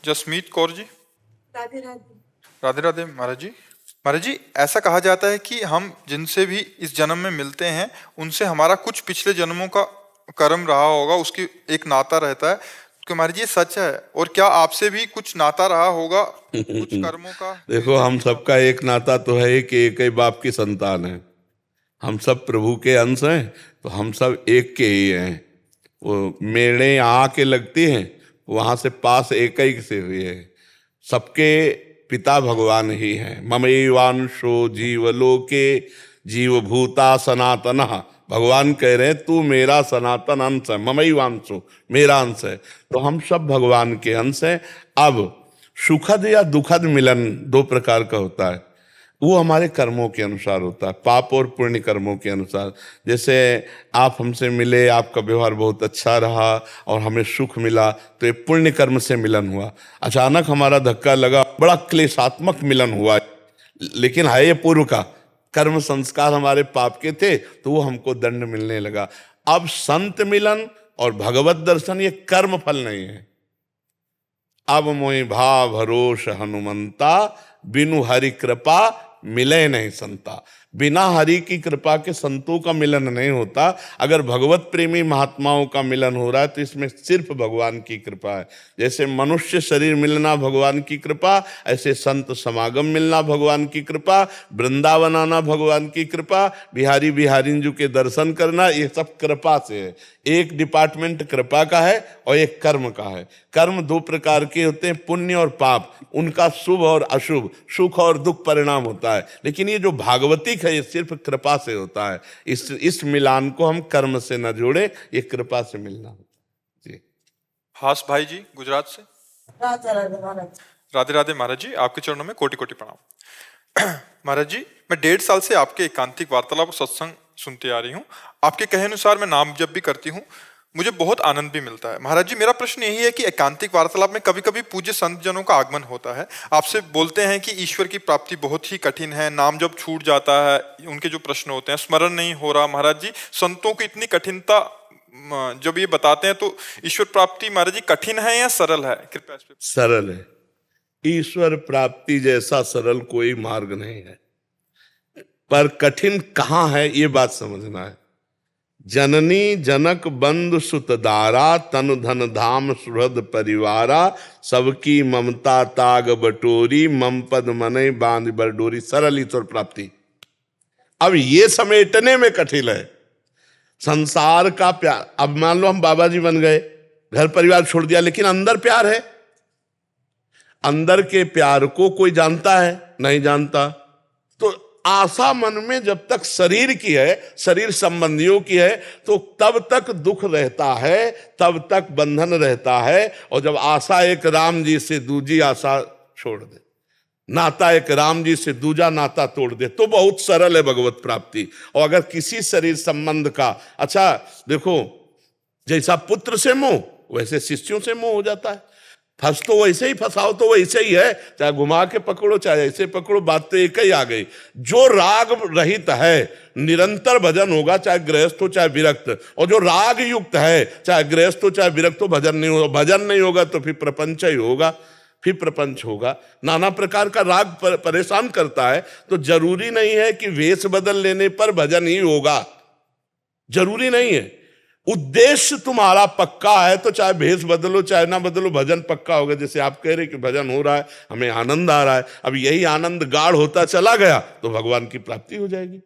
जसमीत कौर जी। राधे राधे। राधे राधे महाराज जी। महाराज जी, ऐसा कहा जाता है कि हम जिनसे भी इस जन्म में मिलते हैं उनसे हमारा कुछ पिछले जन्मों का कर्म रहा होगा, उसकी एक नाता रहता है। तो महाराज जी, ये सच है? और क्या आपसे भी कुछ नाता रहा होगा कुछ कर्मों का? देखो, हम सबका एक नाता तो है कि एक ही बाप की संतान है। हम सब प्रभु के अंश हैं, तो हम सब एक के ही हैं। वो मेढ़े यहाँ आके लगती हैं, वहां से पास एक ही से हुए हैं। सबके पिता भगवान ही हैं। ममैवांशो जीवलोके जीवभूता सनातनः। भगवान कह रहे हैं तू मेरा सनातन अंश है, ममैवांशो, मेरा अंश है। तो हम सब भगवान के अंश हैं। अब सुखद या दुखद मिलन दो प्रकार का होता है। वो हमारे कर्मों के अनुसार होता है, पाप और पुण्य कर्मों के अनुसार। जैसे आप हमसे मिले, आपका व्यवहार बहुत अच्छा रहा और हमें सुख मिला, तो ये पुण्य कर्म से मिलन हुआ। अचानक हमारा धक्का लगा, बड़ा क्लेशात्मक मिलन हुआ, लेकिन है ये पूर्व का कर्म संस्कार हमारे पाप के थे, तो वो हमको दंड मिलने लगा। अब संत मिलन और भगवत दर्शन ये कर्म फल नहीं है। अब मोहि भाव भरोस हनुमंता, बिनु हरि कृपा मिले नहीं संता। बिना हरि की कृपा के संतों का मिलन नहीं होता। अगर भगवत प्रेमी महात्माओं का मिलन हो रहा है तो इसमें सिर्फ भगवान की कृपा है। जैसे मनुष्य शरीर मिलना भगवान की कृपा, ऐसे संत समागम मिलना भगवान की कृपा, वृंदावन आना भगवान की कृपा, बिहारी बिहारिंजू के दर्शन करना, ये सब कृपा से है। एक डिपार्टमेंट कृपा का है और एक कर्म का है। कर्म दो प्रकार के होते हैं, पुण्य और पाप। उनका शुभ और अशुभ, सुख और दुख परिणाम होता है। लेकिन ये जो भागवतिक है, ये सिर्फ कृपा से होता है। इस मिलान को हम कर्म से न जोड़े, ये कृपा से मिलना होता है जी। हास भाई जी गुजरात से। राधे राधे महाराज। राधे राधे महाराज जी, आपके चरणों में कोटि कोटि प्रणाम। महाराज जी, मैं 1.5 साल से आपके एकांतिक वार्तालाप और सत्संग सुनते आ रही हूँ। आपके कहे अनुसार मैं नाम जप भी करती हूँ, मुझे बहुत आनंद भी मिलता है। महाराज जी, मेरा प्रश्न यही है कि एकांतिक वार्तालाप में कभी कभी पूज्य संत जनों का आगमन होता है, आपसे बोलते हैं कि ईश्वर की प्राप्ति बहुत ही कठिन है, नाम जब छूट जाता है, उनके जो प्रश्न होते हैं, स्मरण नहीं हो रहा। महाराज जी, संतों की इतनी कठिनता जब ये बताते हैं, तो ईश्वर प्राप्ति महाराज जी कठिन है या सरल है? कृपया। सरल है। ईश्वर प्राप्ति जैसा सरल कोई मार्ग नहीं है, पर कठिन कहाँ है ये बात समझना है। जननी जनक बंधु सुत दारा, तन धन धाम सुहृद परिवारा, सबकी ममता ताग बटोरी, मम पद मनई बांध बरडोरी। सरल ईश्वर प्राप्ति। अब ये समेटने में कठिन है। संसार का प्यार, अब मान लो हम बाबा जी बन गए, घर परिवार छोड़ दिया, लेकिन अंदर प्यार है। अंदर के प्यार को कोई जानता है? नहीं जानता। तो आशा मन में जब तक शरीर की है, शरीर संबंधियों की है, तो तब तक दुख रहता है, तब तक बंधन रहता है। और जब आशा एक राम जी से दूजी आशा छोड़ दे, नाता एक राम जी से दूजा नाता तोड़ दे, तो बहुत सरल है भगवत प्राप्ति। और अगर किसी शरीर संबंध का, अच्छा देखो, जैसा पुत्र से मोह वैसे शिष्यों से मोह हो जाता है। फंस तो वैसे ही, फंसाओ तो वैसे ही है, चाहे घुमा के पकड़ो चाहे ऐसे पकड़ो, बात तो एक ही आ गई। जो राग रहित है निरंतर भजन होगा, चाहे गृहस्थ हो चाहे विरक्त। और जो राग युक्त है, चाहे गृहस्थ हो चाहे विरक्त हो, भजन नहीं होगा। भजन नहीं होगा तो फिर प्रपंच ही होगा, फिर प्रपंच होगा। नाना प्रकार का राग परेशान करता है। तो जरूरी नहीं है कि वेश बदल लेने पर भजन ही होगा, जरूरी नहीं है। उद्देश्य तुम्हारा पक्का है तो चाहे भेष बदलो चाहे ना बदलो, भजन पक्का होगा। जैसे आप कह रहे कि भजन हो रहा है, हमें आनंद आ रहा है, अब यही आनंद गाढ़ होता चला गया तो भगवान की प्राप्ति हो जाएगी।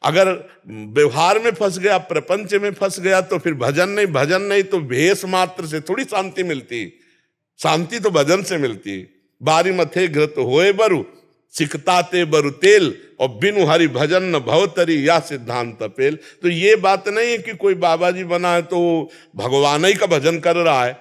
अगर व्यवहार में फंस गया, प्रपंच में फंस गया, तो फिर भजन नहीं। भजन नहीं तो भेष मात्र से थोड़ी शांति मिलती। शांति तो भजन से मिलती। बारी मथे घृत होए बरु, सिकताते बरु तेल, और बिनु हरि भजन न भवतरी, या सिद्धांत पेल। तो ये बात नहीं है कि कोई बाबा जी बना है तो भगवान ही का भजन कर रहा है।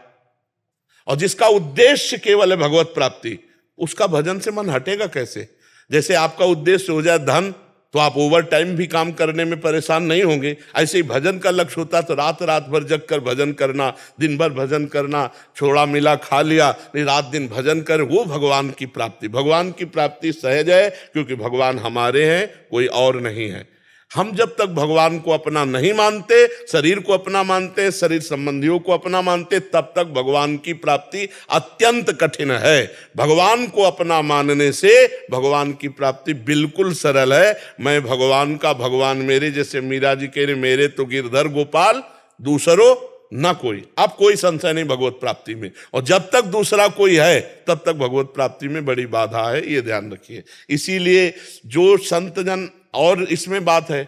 और जिसका उद्देश्य केवल है भगवत प्राप्ति, उसका भजन से मन हटेगा कैसे? जैसे आपका उद्देश्य हो जाए धन, तो आप ओवर टाइम भी काम करने में परेशान नहीं होंगे। ऐसे ही भजन का लक्ष्य होता तो रात रात भर जग कर भजन करना, दिन भर भजन करना, छोड़ा मिला खा लिया, नहीं रात दिन भजन कर, वो भगवान की प्राप्ति। भगवान की प्राप्ति सहज है, क्योंकि भगवान हमारे हैं, कोई और नहीं है। हम जब तक भगवान को अपना नहीं मानते, शरीर को अपना मानते, शरीर संबंधियों को अपना मानते, तब तक भगवान की प्राप्ति अत्यंत कठिन है। भगवान को अपना मानने से भगवान की प्राप्ति बिल्कुल सरल है। मैं भगवान का भगवान मेरे, जैसे मीरा जी कह रहे, मेरे तो गिरधर गोपाल दूसरो ना कोई। अब कोई संशय नहीं भगवत प्राप्ति में, और जब तक दूसरा कोई है तब तक भगवत प्राप्ति में बड़ी बाधा है, ये ध्यान रखिए। इसीलिए जो संत जन, और इसमें बात है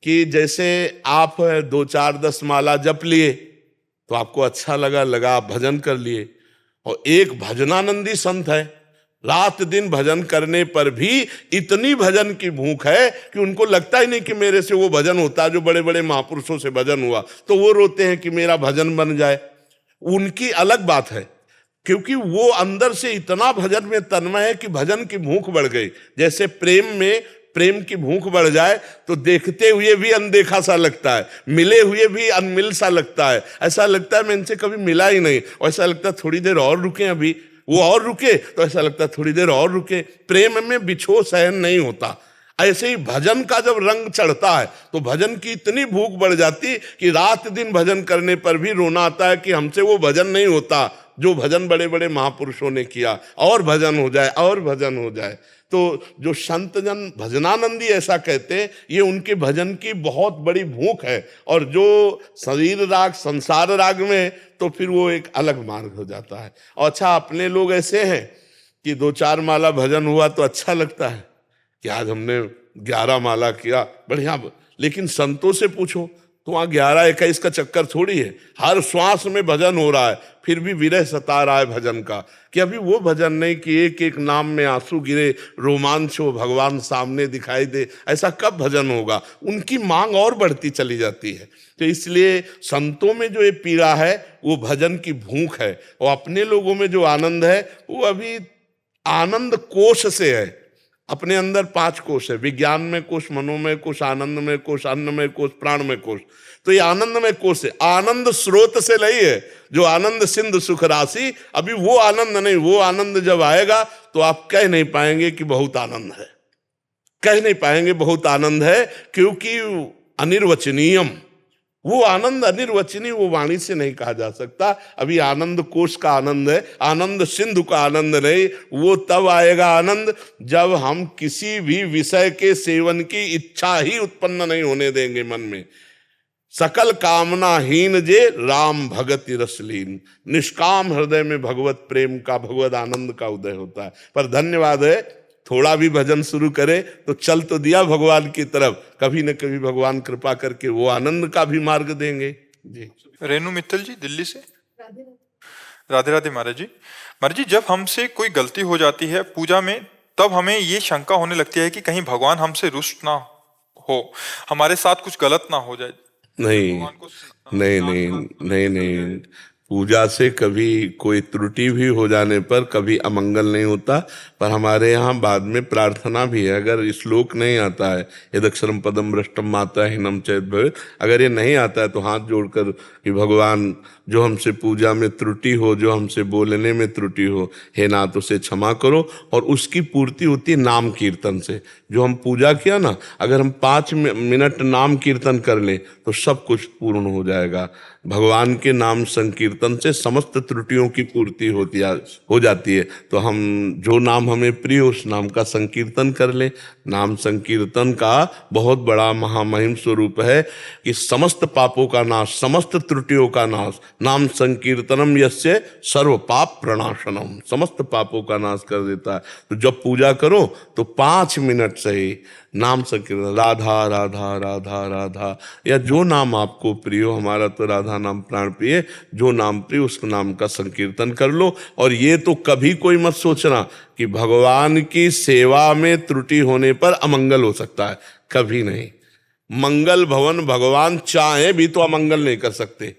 कि जैसे आप 2-4-10 माला जप लिए तो आपको अच्छा लगा, आप भजन कर लिए, और एक भजनानंदी संत है, रात दिन भजन करने पर भी इतनी भजन की भूख है कि उनको लगता ही नहीं कि मेरे से वो भजन होता है जो बड़े बड़े महापुरुषों से भजन हुआ, तो वो रोते हैं कि मेरा भजन बन जाए। उनकी अलग बात है, क्योंकि वो अंदर से इतना भजन में तन्मय है कि भजन की भूख बढ़ गई। जैसे प्रेम में प्रेम की भूख बढ़ जाए तो देखते हुए भी अनदेखा सा लगता है, मिले हुए भी अनमिल सा लगता है, ऐसा लगता है मैं इनसे कभी मिला ही नहीं, और ऐसा लगता है थोड़ी देर और रुके, अभी वो और रुके तो ऐसा लगता है थोड़ी देर और रुके। प्रेम में बिछो सहन नहीं होता। ऐसे ही भजन का जब रंग चढ़ता है तो भजन की इतनी भूख बढ़ जाती कि रात दिन भजन करने पर भी रोना आता है कि हमसे वो भजन नहीं होता जो भजन बड़े बड़े महापुरुषों ने किया, और भजन हो जाए, और भजन हो जाए। तो जो संत जन भजनानंदी ऐसा कहते हैं, ये उनके भजन की बहुत बड़ी भूख है। और जो शरीर राग, संसार राग में, तो फिर वो एक अलग मार्ग हो जाता है। और अच्छा, अपने लोग ऐसे हैं कि 2-4 माला भजन हुआ तो अच्छा लगता है कि आज हमने 11 माला किया, बढ़िया। लेकिन संतों से पूछो तो वहाँ 11-21 का चक्कर थोड़ी है, हर श्वास में भजन हो रहा है, फिर भी विरह सता रहा है भजन का, कि अभी वो भजन नहीं कि एक एक नाम में आंसू गिरे, रोमांच हो, भगवान सामने दिखाई दे। ऐसा कब भजन होगा? उनकी मांग और बढ़ती चली जाती है। तो इसलिए संतों में जो ये पीड़ा है वो भजन की भूख है, और अपने लोगों में जो आनंद है वो अभी आनंद कोश से है। अपने अंदर 5 कोश है, विज्ञान में कोश, मनोमय कोश, आनंद में कोश, अन्नमय कोश, प्राणमय कोश। तो ये आनंदमय कोश है, आनंद स्रोत से नहीं है, जो आनंद सिंधु सुख राशि। अभी वो आनंद नहीं, वो आनंद जब आएगा तो आप कह नहीं पाएंगे कि बहुत आनंद है, कह नहीं पाएंगे बहुत आनंद है, क्योंकि अनिर्वचनीयम, वो आनंद अनिर्वचनीय, वो वाणी से नहीं कहा जा सकता। अभी आनंद कोश का आनंद है, आनंद सिंधु का आनंद नहीं। वो तब आएगा आनंद जब हम किसी भी विषय के सेवन की इच्छा ही उत्पन्न नहीं होने देंगे मन में। सकल कामनाहीन जे राम भगति रसलीन, निष्काम हृदय में भगवत प्रेम का, भगवत आनंद का उदय होता है। पर धन्यवाद है, थोड़ा भी भजन शुरू करे तो चल तो दिया भगवान की तरफ, कभी न कभी भगवान कृपा करके वो आनंद का भी मार्ग देंगे। जी। रेणु मित्तल जी दिल्ली से। राधे राधे। राधे राधे महाराज जी। महाराज जी, जब हमसे कोई गलती हो जाती है पूजा में, तब हमें ये शंका होने लगती है कि कहीं भगवान हमसे रुष्ट ना हो, हमारे साथ कुछ गलत ना हो जाए। नहीं भगवान को नहीं नहीं नहीं नहीं, पूजा से कभी कोई त्रुटि भी हो जाने पर कभी अमंगल नहीं होता। पर हमारे यहाँ बाद में प्रार्थना भी है। अगर श्लोक नहीं आता है, यदक्षरम पदम भ्रष्टम माता हीनम चेत भवेत्, अगर ये नहीं आता है तो हाथ जोड़कर कि भगवान जो हमसे पूजा में त्रुटि हो, जो हमसे बोलने में त्रुटि हो, हे नाथ उसे क्षमा करो। और उसकी पूर्ति होती है नाम कीर्तन से। जो हम पूजा किया ना, अगर हम 5 मिनट नाम कीर्तन कर लें तो सब कुछ पूर्ण हो जाएगा। भगवान के नाम संकीर्तन से समस्त त्रुटियों की पूर्ति हो जाती है। तो हम जो नाम हमें प्रिय उस नाम का संकीर्तन कर लें। नाम संकीर्तन का बहुत बड़ा महामहिम स्वरूप है कि समस्त पापों का नाश, समस्त त्रुटियों का नाश। नाम संकीर्तनम यस्य सर्व पाप प्रणाशनम, समस्त पापों का नाश कर देता है। तो जब पूजा करो तो 5 मिनट से ही नाम संकीर्तन, राधा राधा राधा राधा, या जो नाम आपको प्रिय हो। हमारा तो राधा नाम प्राण प्रिय, जो नाम प्रिय उस नाम का संकीर्तन कर लो। और ये तो कभी कोई मत सोचना कि भगवान की सेवा में त्रुटि होने पर अमंगल हो सकता है, कभी नहीं। मंगल भवन भगवान चाहे भी तो अमंगल नहीं कर सकते।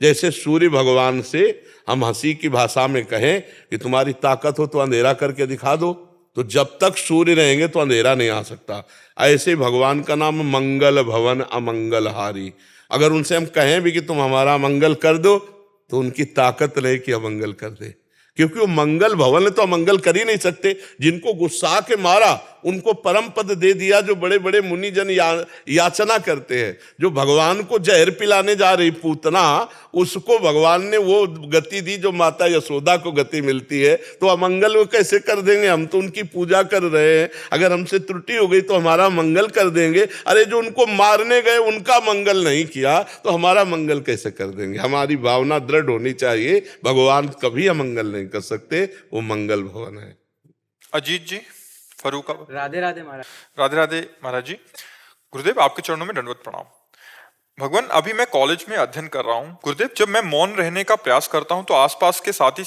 जैसे सूर्य भगवान से हम हंसी की भाषा में कहें कि तुम्हारी ताकत हो तो अंधेरा करके दिखा दो, तो जब तक सूर्य रहेंगे तो अंधेरा नहीं आ सकता। ऐसे भगवान का नाम मंगल भवन अमंगलहारी। अगर उनसे हम कहें भी कि तुम हमारा मंगल कर दो तो उनकी ताकत नहीं कि अमंगल कर दे। क्योंकि वो मंगल भवन है तो अमंगल कर ही नहीं सकते। जिनको गुस्सा के मारा उनको परम पद दे दिया। जो बड़े बड़े मुनिजन याचना करते हैं, जो भगवान को जहर पिलाने जा रही पूतना, उसको भगवान ने वो गति दी जो माता यशोदा को गति मिलती है। तो अमंगल वो कैसे कर देंगे? हम तो उनकी पूजा कर रहे हैं। अगर हमसे त्रुटि हो गई तो हमारा मंगल कर देंगे। अरे जो उनको मारने गए उनका मंगल नहीं किया तो हमारा मंगल कैसे कर देंगे? हमारी भावना दृढ़ होनी चाहिए, भगवान कभी अमंगल नहीं कर सकते, वो मंगल भवन है। अजीत जी, फरूका। राधे राधे महाराज। राधे राधे महाराज जी। गुरुदेव, आपके चरणों में दंडवत प्रणाम। भगवान, अभी मैं कॉलेज में अध्ययन कर रहा हूँ। गुरुदेव, जब मैं मौन रहने का प्रयास करता हूँ तो आसपास के साथी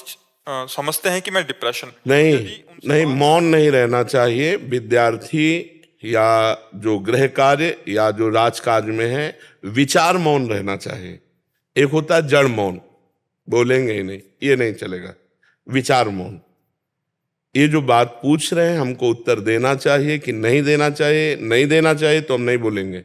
समझते हैं कि मैं डिप्रेशन। नहीं, मौन नहीं रहना चाहिए। विद्यार्थी या जो गृह कार्य या जो राज कार्य में है, विचार मौन रहना चाहिए। एक होता है जड़ मौन, बोलेंगे ही नहीं, ये नहीं चलेगा। विचार मौन, ये जो बात पूछ रहे हैं हमको उत्तर देना चाहिए कि नहीं देना चाहिए। नहीं देना चाहिए तो हम नहीं बोलेंगे।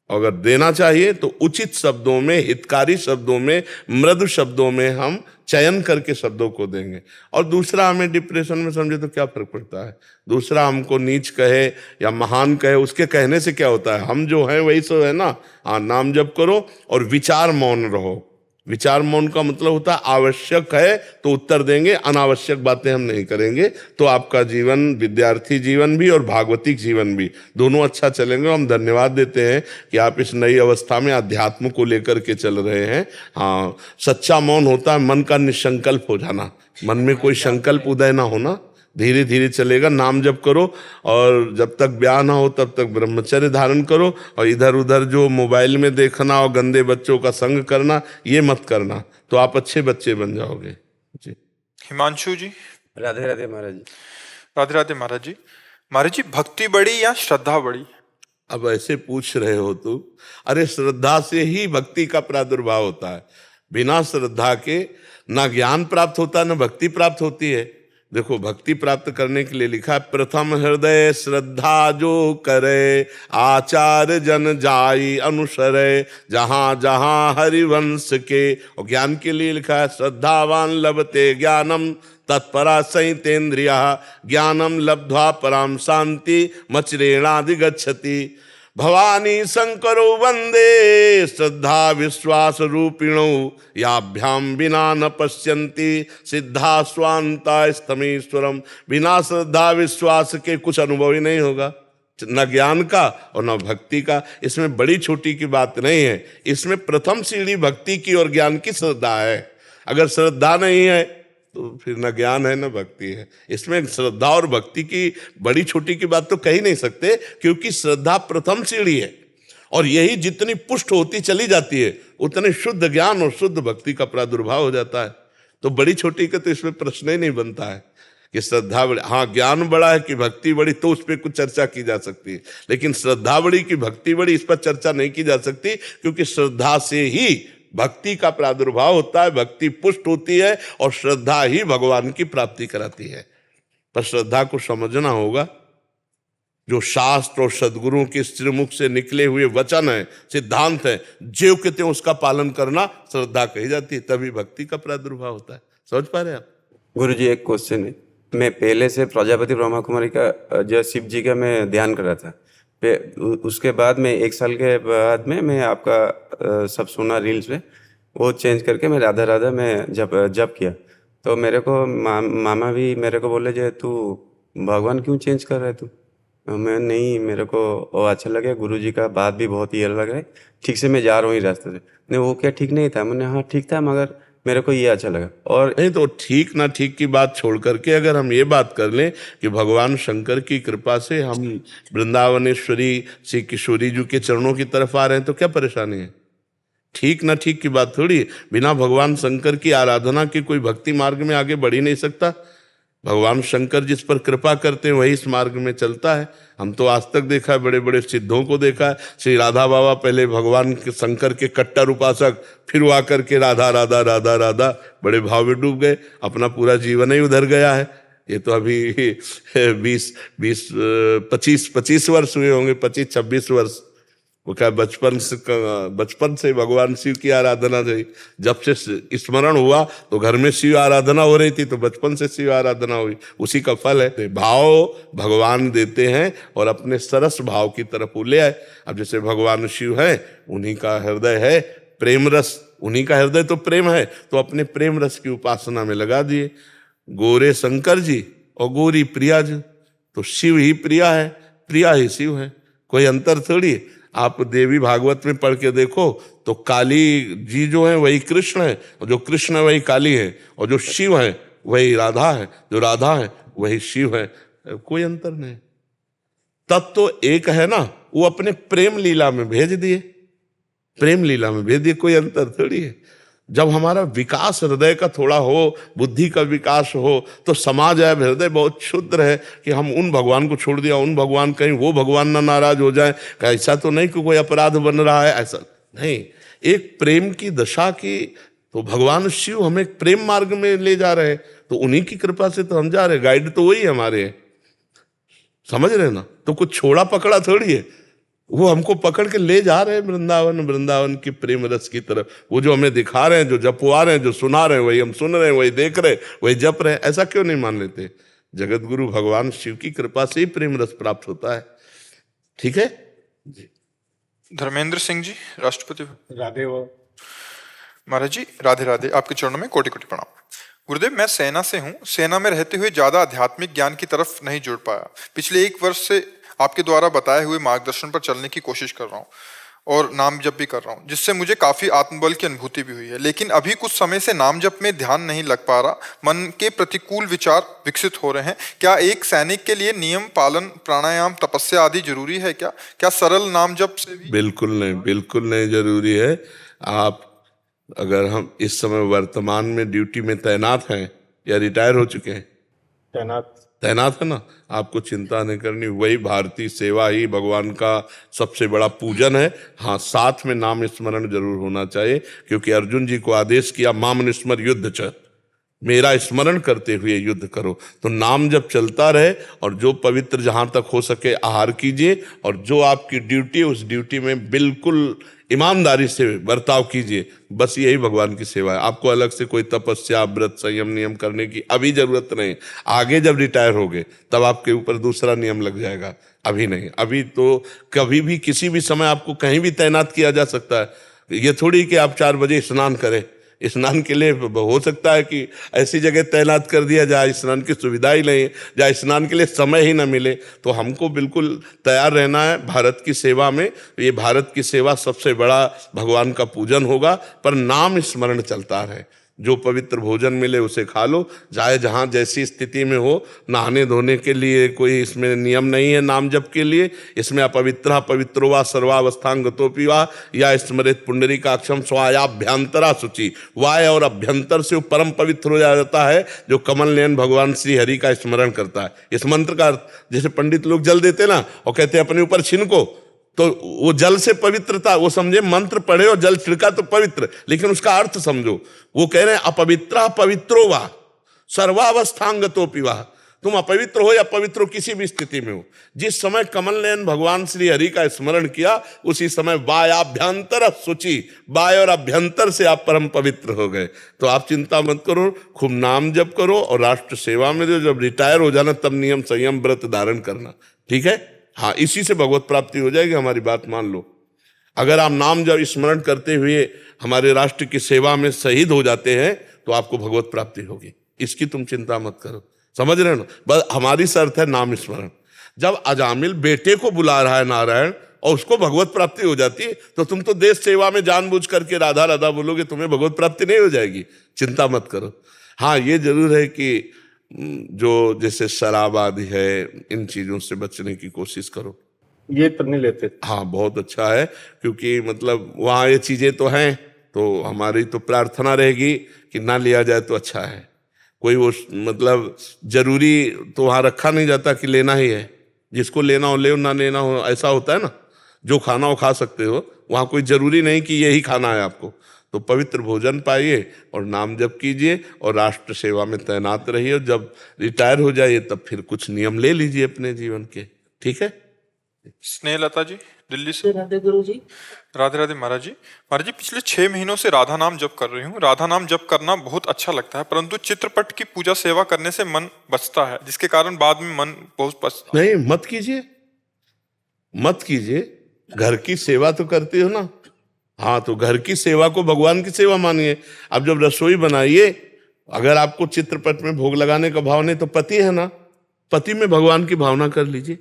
अगर देना चाहिए तो उचित शब्दों में, हितकारी शब्दों में, मृदु शब्दों में हम चयन करके शब्दों को देंगे। और दूसरा, हमें डिप्रेशन में समझे तो क्या फर्क पड़ता है? दूसरा हमको नीच कहे या महान कहे, उसके कहने से क्या होता है? हम जो है वही सो है ना। हाँ, नाम जप करो और विचार मौन रहो। विचार मौन का मतलब होता है आवश्यक है तो उत्तर देंगे, अनावश्यक बातें हम नहीं करेंगे। तो आपका जीवन, विद्यार्थी जीवन भी और भागवतिक जीवन भी, दोनों अच्छा चलेंगे। हम धन्यवाद देते हैं कि आप इस नई अवस्था में अध्यात्म को लेकर के चल रहे हैं। हाँ, सच्चा मौन होता है मन का निसंकल्प हो जाना, मन में कोई संकल्प उदय ना होना। धीरे धीरे चलेगा। नाम जप करो और जब तक ब्याह ना हो तब तक ब्रह्मचर्य धारण करो। और इधर उधर जो मोबाइल में देखना और गंदे बच्चों का संग करना, ये मत करना, तो आप अच्छे बच्चे बन जाओगे जी। हिमांशु जी। राधे राधे महाराज जी। राधे राधे महाराज जी। महाराज जी, भक्ति बड़ी या श्रद्धा बड़ी? अब ऐसे पूछ रहे हो तो, अरे श्रद्धा से ही भक्ति का प्रादुर्भाव होता है। बिना श्रद्धा के ना ज्ञान प्राप्त होता है ना भक्ति प्राप्त होती है। देखो, भक्ति प्राप्त करने के लिए लिखा है, प्रथम हृदय श्रद्धा जो करे, आचार जन जाई अनुसरे, जहां जहां हरिवंश के। और ज्ञान के लिए लिखा है, श्रद्धावान लभते ज्ञानम तत्परा संयतेन्द्रिया, ज्ञानम लब्ध्वा पराम शांति मचरेणाधिगच्छति। भवानी शंकरो वंदे श्रद्धा विश्वास रूपिणो, याभ्याम बिना न पश्यन्ति सिद्धा स्वांता स्तमीश्वरम। बिना श्रद्धा विश्वास के कुछ अनुभव ही नहीं होगा, न ज्ञान का और न भक्ति का। इसमें बड़ी छोटी की बात नहीं है। इसमें प्रथम सीढ़ी भक्ति की और ज्ञान की श्रद्धा है। अगर श्रद्धा नहीं है तो फिर न ज्ञान है न भक्ति है। इसमें श्रद्धा और भक्ति की बड़ी छोटी की बात तो कह ही नहीं सकते, क्योंकि श्रद्धा प्रथम सीढ़ी है और यही जितनी पुष्ट होती चली जाती है उतने शुद्ध ज्ञान और शुद्ध भक्ति का प्रादुर्भाव हो जाता है। तो बड़ी छोटी का तो इसमें प्रश्न ही नहीं बनता है कि श्रद्धा बड़ी। हाँ, ज्ञान बड़ा है कि भक्ति बड़ी, तो उस पर कुछ चर्चा की जा सकती है। लेकिन श्रद्धा बड़ी कि भक्ति बड़ी, इस पर चर्चा नहीं की जा सकती, क्योंकि श्रद्धा से ही भक्ति का प्रादुर्भाव होता है, भक्ति पुष्ट होती है और श्रद्धा ही भगवान की प्राप्ति कराती है। पर श्रद्धा को समझना होगा। जो शास्त्र और सदगुरुओं के श्रीमुख से निकले हुए वचन है, सिद्धांत है, ज्यों के त्यों उसका पालन करना श्रद्धा कही जाती है। तभी भक्ति का प्रादुर्भाव होता है। समझ पा रहे हैं आप? गुरु जी, एक क्वेश्चन है। मैं पहले से प्रजापति ब्रह्मा कुमारी का जो शिव जी का मैं ध्यान कर रहा था। उसके बाद में 1 साल के बाद में मैं आपका सब सुना रील्स पे, वो चेंज करके मैं राधा राधा में जब किया तो मेरे को मामा भी मेरे को बोले, जे तू भगवान क्यों चेंज कर रहा है तू? मैं नहीं, मेरे को वो अच्छा लगे, गुरु जी का बात भी बहुत ही अलग है, ठीक से मैं जा रहा हूँ रास्ते से। नहीं, वो क्या ठीक नहीं था? मैंने हाँ ठीक था, मगर मेरे को ये अच्छा लगा। और नहीं तो ठीक ना ठीक की बात छोड़ करके अगर हम ये बात कर लें कि भगवान शंकर की कृपा से हम वृंदावनेश्वरी श्री किशोरी जी के चरणों की तरफ आ रहे हैं तो क्या परेशानी है? ठीक ना ठीक की बात थोड़ी। बिना भगवान शंकर की आराधना के कोई भक्ति मार्ग में आगे बढ़ ही नहीं सकता। भगवान शंकर जिस पर कृपा करते हैं वही इस मार्ग में चलता है। हम तो आज तक देखा है, बड़े बड़े सिद्धों को देखा है। श्री राधा बाबा पहले भगवान के शंकर के कट्टर उपासक, फिर वो आकर के राधा राधा राधा राधा बड़े भाव में डूब गए, अपना पूरा जीवन ही उधर गया है। ये तो अभी 25 वर्ष हुए होंगे, 25-26 वर्ष। वो क्या बचपन से भगवान शिव की आराधना रही। जब से स्मरण हुआ तो घर में शिव आराधना हो रही थी, तो बचपन से शिव आराधना हुई, उसी का फल है। भाव भगवान देते हैं और अपने सरस भाव की तरफ वो ले आए। अब जैसे भगवान शिव है, उन्हीं का हृदय है प्रेम रस, उन्हीं का हृदय तो प्रेम है, तो अपने प्रेम रस की उपासना में लगा दिए। गोरे शंकर जी और गोरी प्रिया जी, तो शिव ही प्रिया है, प्रिया ही शिव है, कोई अंतर थोड़ी है। आप देवी भागवत में पढ़ के देखो तो काली जी जो है वही कृष्ण है, और जो कृष्ण है वही काली है, और जो शिव है वही राधा है, जो राधा है वही शिव है, कोई अंतर नहीं। तत्व तो एक है ना, वो अपने प्रेम लीला में भेज दिए, प्रेम लीला में भेज दिए, कोई अंतर थोड़ी है। जब हमारा विकास हृदय का थोड़ा हो, बुद्धि का विकास हो, तो समाज है हृदय बहुत क्षुद्र है कि हम उन भगवान को छोड़ दिया, उन भगवान, कहीं वो भगवान ना नाराज हो जाए, ऐसा तो नहीं कि कोई अपराध बन रहा है, ऐसा नहीं। एक प्रेम की दशा की, तो भगवान शिव हमें प्रेम मार्ग में ले जा रहे हैं, तो उन्हीं की कृपा से तो हम जा रहे हैं, गाइड तो वही हमारे हैं, समझ रहे ना। तो कुछ छोड़ा पकड़ा थोड़ी है, वो हमको पकड़ के ले जा रहे हैं वृंदावन, वृंदावन की प्रेम रस की तरफ। वो जो हमें दिखा रहे हैं, जो जपवा रहे हैं, जो सुना रहे हैं, वही हम सुन रहे हैं, वही देख रहे हैं, वही जप रहे हैं। ऐसा क्यों नहीं मान लेते? जगत गुरु भगवान शिव की कृपा से ही प्रेम रस प्राप्त होता है। ठीक है जी। धर्मेंद्र सिंह जी, राष्ट्रपति। राधे वो महाराज जी राधे राधे, आपके चरणों में कोटि कोटि प्रणाम। गुरुदेव, मैं सेना से हूँ। सेना में रहते हुए ज्यादा आध्यात्मिक ज्ञान की तरफ नहीं जुड़ पाया। पिछले 1 वर्ष से आपके द्वारा बताए हुए मार्गदर्शन पर चलने की कोशिश कर रहा हूँ और नाम जप भी कर रहा हूँ, जिससे मुझे काफी आत्मबल की अनुभूति भी हुई है। लेकिन अभी कुछ समय से नाम जप में ध्यान नहीं लग पा रहा, मन के प्रतिकूल विचार विकसित हो रहे हैं। क्या एक सैनिक के लिए नियम पालन, प्राणायाम, तपस्या आदि जरूरी है? क्या सरल नाम जप से भी? बिल्कुल नहीं, बिल्कुल नहीं जरूरी है। आप अगर हम इस समय वर्तमान में ड्यूटी में तैनात हैं या रिटायर हो चुके हैं? तैनात है ना, आपको चिंता नहीं करनी। वही भारतीय सेवा ही भगवान का सबसे बड़ा पूजन है। हाँ, साथ में नाम स्मरण जरूर होना चाहिए, क्योंकि अर्जुन जी को आदेश किया, माम स्मर युद्ध च, मेरा स्मरण करते हुए युद्ध करो। तो नाम जब चलता रहे, और जो पवित्र जहां तक हो सके आहार कीजिए, और जो आपकी ड्यूटी उस ड्यूटी में बिल्कुल ईमानदारी से बर्ताव कीजिए। बस यही भगवान की सेवा है। आपको अलग से कोई तपस्या, व्रत, संयम, नियम करने की अभी जरूरत नहीं। आगे जब रिटायर होगे तब आपके ऊपर दूसरा नियम लग जाएगा, अभी नहीं। अभी तो कभी भी किसी भी समय आपको कहीं भी तैनात किया जा सकता है। ये थोड़ी कि आप 4 बजे स्नान करें, स्नान के लिए हो सकता है कि ऐसी जगह तैनात कर दिया जाए स्नान की सुविधा ही नहीं है, जहाँ स्नान के लिए समय ही ना मिले। तो हमको बिल्कुल तैयार रहना है भारत की सेवा में। ये भारत की सेवा सबसे बड़ा भगवान का पूजन होगा, पर नाम स्मरण चलता रहे। जो पवित्र भोजन मिले उसे खा लो, चाहे जहाँ जैसी स्थिति में हो। नहाने धोने के लिए कोई इसमें नियम नहीं है नाम जप के लिए। इसमें अपवित्र पवित्रो वा सर्वावस्थांगतोपि वा या स्मृत पुंडरीकाक्षम स्वायाभ्यंतरा शुचि। वाय और अभ्यंतर से वो परम पवित्र हो जाता है जो कमल नयन भगवान श्री हरि का स्मरण करता है। इस मंत्र का जैसे पंडित लोग जल देते ना और कहते अपने ऊपर छिनको, तो वो जल से पवित्रता, वो समझे मंत्र पढ़े और जल छिड़का तो पवित्र, लेकिन उसका अर्थ समझो। वो कह रहे हैं अपवित्र पवित्रो वा सर्वावस्थांगतोपि वा। तुम अपवित्र हो या पवित्र हो, किसी भी स्थिति में हो, जिस समय कमल नयन भगवान श्री हरि का स्मरण किया उसी समय वायाभ्यंतर शुचि, वाय और अभ्यंतर से आप परम पवित्र हो गए। तो आप चिंता मत करो, खूब नाम जप करो, और राष्ट्र सेवा में जब रिटायर हो जाना तब नियम संयम व्रत धारण करना। ठीक है? हाँ, इसी से भगवत प्राप्ति हो जाएगी। हमारी बात मान लो। अगर आप नाम जब स्मरण करते हुए हमारे राष्ट्र की सेवा में शहीद हो जाते हैं तो आपको भगवत प्राप्ति होगी, इसकी तुम चिंता मत करो। समझ रहे हो ना? बस हमारी शर्त है नाम स्मरण। जब अजामिल बेटे को बुला रहा है नारायण और उसको भगवत प्राप्ति हो जाती है, तो तुम तो देश सेवा में जानबूझ करके राधा राधा बोलोगे, तुम्हें भगवत प्राप्ति नहीं हो जाएगी। चिंता मत करो। हाँ, ये जरूर है कि जो जैसे शराब आदि है, इन चीजों से बचने की कोशिश करो। ये तो नहीं लेते। हाँ, बहुत अच्छा है, क्योंकि मतलब वहाँ ये चीजें तो हैं, तो हमारी तो प्रार्थना रहेगी कि ना लिया जाए तो अच्छा है। कोई वो मतलब जरूरी तो वहाँ रखा नहीं जाता कि लेना ही है। जिसको लेना हो ले, ना लेना हो ऐसा होता है ना। जो खाना हो खा सकते हो, वहाँ कोई जरूरी नहीं कि यही खाना है आपको। तो पवित्र भोजन पाइए और नाम जप कीजिए और राष्ट्र सेवा में तैनात रहिए। जब रिटायर हो जाइए तब फिर कुछ नियम ले लीजिए अपने जीवन के। ठीक है? स्नेहलता जी। दिल्ली से। राधे गुरु जी। राधे राधे महाराज जी। महाराज जी, पिछले 6 महीनों से राधा नाम जप कर रही हूँ। राधा नाम जप करना बहुत अच्छा लगता है, परंतु चित्रपट की पूजा सेवा करने से मन बचता है, जिसके कारण बाद में मन बहुत पछता है। नहीं, मत कीजिए, मत कीजिए। घर की सेवा तो करते हो ना। हाँ, तो घर की सेवा को भगवान की सेवा मानिए। अब जब रसोई बनाइए, अगर आपको चित्रपट में भोग लगाने का भाव नहीं तो पति है ना, पति में भगवान की भावना कर लीजिए।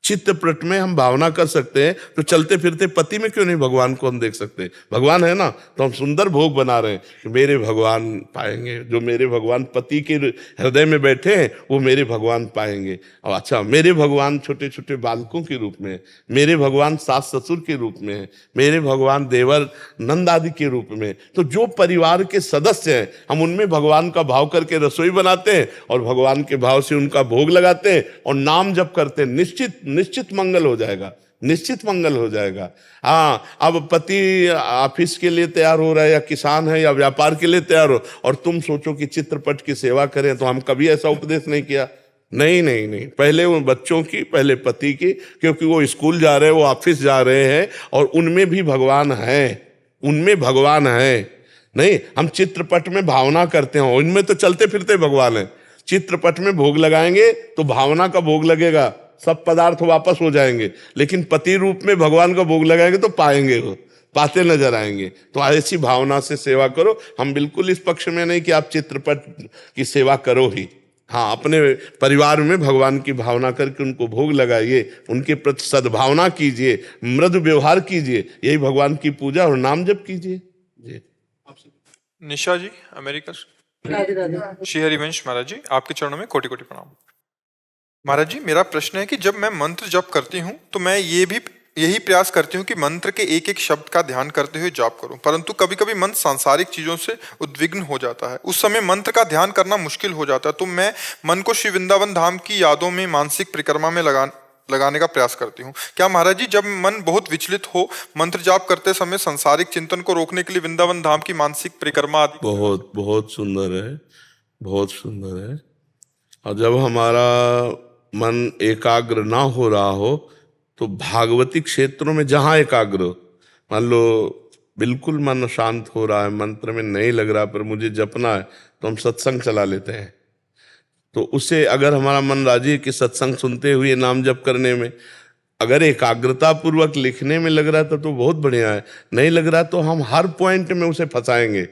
चित्रपट में हम भावना कर सकते हैं, तो चलते फिरते पति में क्यों नहीं भगवान को हम देख सकते? भगवान है ना, तो हम सुंदर भोग बना रहे हैं कि मेरे भगवान पाएंगे। जो मेरे भगवान पति के हृदय में बैठे हैं वो मेरे भगवान पाएंगे। और अच्छा, मेरे भगवान छोटे छोटे बालकों के रूप में है, मेरे भगवान सास ससुर के रूप में है, मेरे भगवान देवर नंद आदि के रूप में है। तो जो परिवार के सदस्य हैं, हम उनमें भगवान का भाव करके रसोई बनाते हैं और भगवान के भाव से उनका भोग लगाते हैं और नाम जप करते हैं। निश्चित मंगल हो जाएगा, निश्चित मंगल हो जाएगा। हाँ, अब पति ऑफिस के लिए तैयार हो रहा है या किसान है या व्यापार के लिए तैयार हो, और तुम सोचो कि चित्रपट की सेवा करें, तो हम कभी ऐसा उपदेश नहीं किया। नहीं नहीं नहीं, पहले वो बच्चों की, पहले पति की, क्योंकि वो स्कूल जा रहे हैं, वो ऑफिस जा रहे हैं और उनमें भी भगवान है, उनमें भगवान है। नहीं, हम चित्रपट में भावना करते हैं, उनमें तो चलते फिरते भगवान है। चित्रपट में भोग लगाएंगे तो भावना का भोग लगेगा, सब पदार्थ वापस हो जाएंगे, लेकिन पति रूप में भगवान का भोग लगाएंगे तो पाएंगे, वो पाते नजर आएंगे। तो ऐसी भावना से सेवा करो। हम बिल्कुल इस पक्ष में नहीं कि आप चित्रपट की सेवा करो ही। हाँ, अपने परिवार में भगवान की भावना करके उनको भोग लगाइए, उनके प्रति सद्भावना कीजिए, मृदु व्यवहार कीजिए, यही भगवान की पूजा और नाम जप कीजिए जी। निशा जी, अमेरिका से। राधे राधे। श्री हरिवंश महाराज जी, आपके चरणों में कोटि कोटि प्रणाम। महाराज जी, मेरा प्रश्न है कि जब मैं मंत्र जप करती हूँ तो मैं यही प्रयास करती हूँ कि मंत्र के एक एक शब्द का ध्यान करते हुए जाप करूं, परंतु कभी कभी मन सांसारिक चीजों से उद्विग्न हो जाता है। उस समय मंत्र का ध्यान करना मुश्किल हो जाता है, तो मैं मन को श्री वृंदावन धाम की यादों में मानसिक परिक्रमा में लगाने का प्रयास करती हूँ। क्या महाराज जी, जब मन बहुत विचलित हो, मंत्र जाप करते समय सांसारिक चिंतन को रोकने के लिए वृंदावन धाम की मानसिक परिक्रमा आदि? बहुत बहुत सुंदर है, बहुत सुंदर है। और जब हमारा मन एकाग्र ना हो रहा हो तो भागवती क्षेत्रों में जहाँ एकाग्र हो, मान लो बिल्कुल मन शांत हो रहा है, मंत्र में नहीं लग रहा, पर मुझे जपना है, तो हम सत्संग चला लेते हैं। तो उससे अगर हमारा मन राजी है कि सत्संग सुनते हुए नाम जप करने में, अगर एकाग्रता पूर्वक लिखने में लग रहा है तो बहुत बढ़िया है। नहीं लग रहा तो हम हर पॉइंट में उसे फंसाएंगे।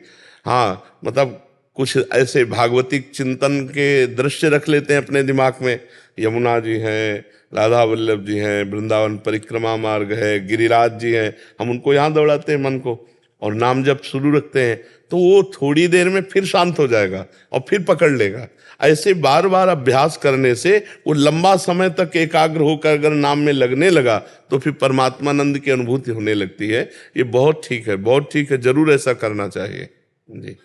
हाँ, मतलब कुछ ऐसे भागवतिक चिंतन के दृश्य रख लेते हैं अपने दिमाग में। यमुना जी हैं, राधा वल्लभ जी हैं, वृंदावन परिक्रमा मार्ग है, गिरिराज जी हैं, हम उनको यहाँ दौड़ाते हैं मन को और नाम जप शुरू रखते हैं, तो वो थोड़ी देर में फिर शांत हो जाएगा और फिर पकड़ लेगा। ऐसे बार बार अभ्यास करने से वो लंबा समय तक एकाग्र होकर अगर नाम में लगने लगा तो फिर परमात्मानंद की अनुभूति होने लगती है। ये बहुत ठीक है, बहुत ठीक है, जरूर ऐसा करना चाहिए जी।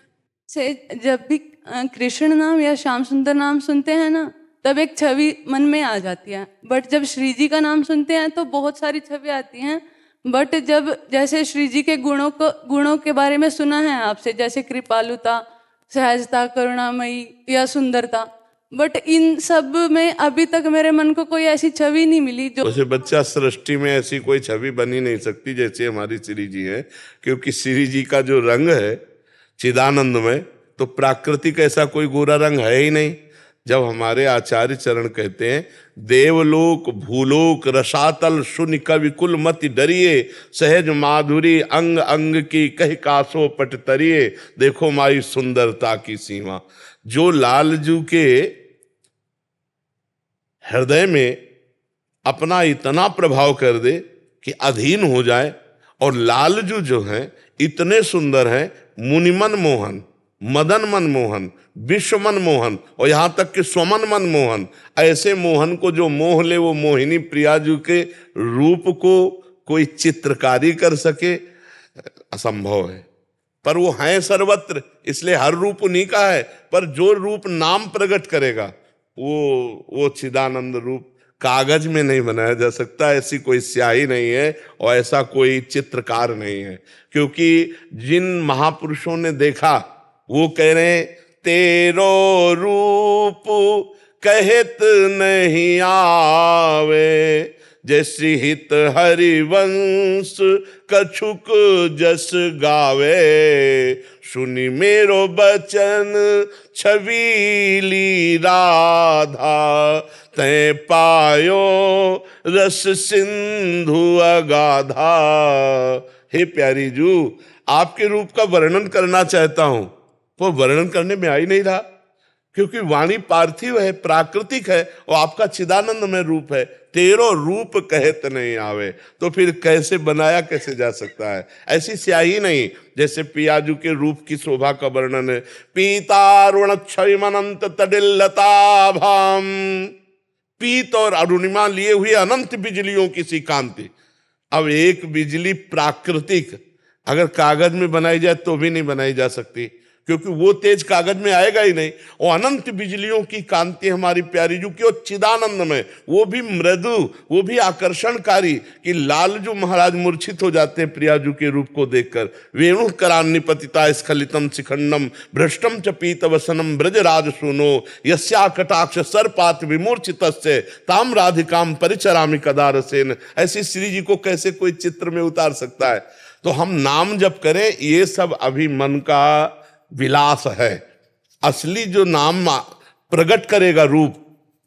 से जब भी कृष्ण नाम या श्याम सुंदर नाम सुनते हैं ना, तब एक छवि मन में आ जाती है, बट जब श्री जी का नाम सुनते हैं तो बहुत सारी छवि आती हैं। बट जब जैसे श्री जी के गुणों के बारे में सुना है आपसे, जैसे कृपालुता, सहजता, करुणामयी या सुंदरता, बट इन सब में अभी तक मेरे मन को कोई ऐसी छवि नहीं मिली जो वैसे बच्चा सृष्टि में ऐसी कोई छवि बनी नहीं सकती जैसे हमारी श्री जी है, क्योंकि श्री जी का जो रंग है चिदानंद में, तो प्राकृतिक ऐसा कोई गोरा रंग है ही नहीं। जब हमारे आचार्य चरण कहते हैं, देवलोक भूलोक रसातल शून्य कवि कुल मति डरिए, सहज माधुरी अंग अंग की कह कासो पट तरिए, देखो माई सुंदरता की सीमा। जो लालजू के हृदय में अपना इतना प्रभाव कर दे कि अधीन हो जाए, और लालजू जो हैं इतने सुंदर हैं, मुनिमन मोहन, मदन मन मोहन, विश्व मन मोहन, और यहाँ तक कि स्वमन मन मोहन। ऐसे मोहन को जो मोह ले, वो मोहिनी प्रियाजू के रूप को कोई चित्रकारी कर सके, असंभव है। पर वो हैं सर्वत्र, इसलिए हर रूप उन्हीं का है, पर जो रूप नाम प्रकट करेगा वो चिदानंद रूप कागज में नहीं बनाया जा सकता। ऐसी कोई स्याही नहीं है और ऐसा कोई चित्रकार नहीं है, क्योंकि जिन महापुरुषों ने देखा वो कह रहे हैं, तेरो रूप कहत नहीं आवे, जय श्री हित हरिवंश कछुक जस गावे, सुनि मेरो बचन छबीली राधा, तै पायो रस सिंधु अगाधा। हे प्यारी जू, आपके रूप का वर्णन करना चाहता हूं, वो वर्णन करने में आ ही नहीं रहा, क्योंकि वाणी पार्थिव है, प्राकृतिक है, और आपका चिदानंदमय रूप है। तेरो रूप कहत नहीं आवे, तो फिर कैसे बनाया कैसे जा सकता है? ऐसी स्याही नहीं जैसे पियाजू के रूप की शोभा का वर्णन है। पीतारुण क्षयमनंत तडिल्लता भाम, पीत और अरुणिमा लिए हुए अनंत बिजलियों की सी कांति। अब एक बिजली प्राकृतिक अगर कागज में बनाई जाए तो भी नहीं बनाई जा सकती, क्योंकि वो तेज कागज में आएगा ही नहीं। और अनंत बिजलियों की कांति हमारी प्यारी जू की, और चिदानंद में, वो भी मृदु, वो भी आकर्षणकारी, कि लालजू महाराज मूर्छित हो जाते हैं प्रियाजू के रूप को देखकर। वेणु करान्निपतिता स्खलितम शिखंडम भ्रष्टम च पीत वसनम ब्रजराज सुनो, यस्या कटाक्ष सर्पात विमूर्छितस्य ताम राधिकाम परिचरामि कदारसेन। ऐसी श्री जी को कैसे कोई चित्र में उतार सकता है? तो हम नाम जब करें, ये सब अभी मन का विलास है। असली जो नाम प्रकट करेगा रूप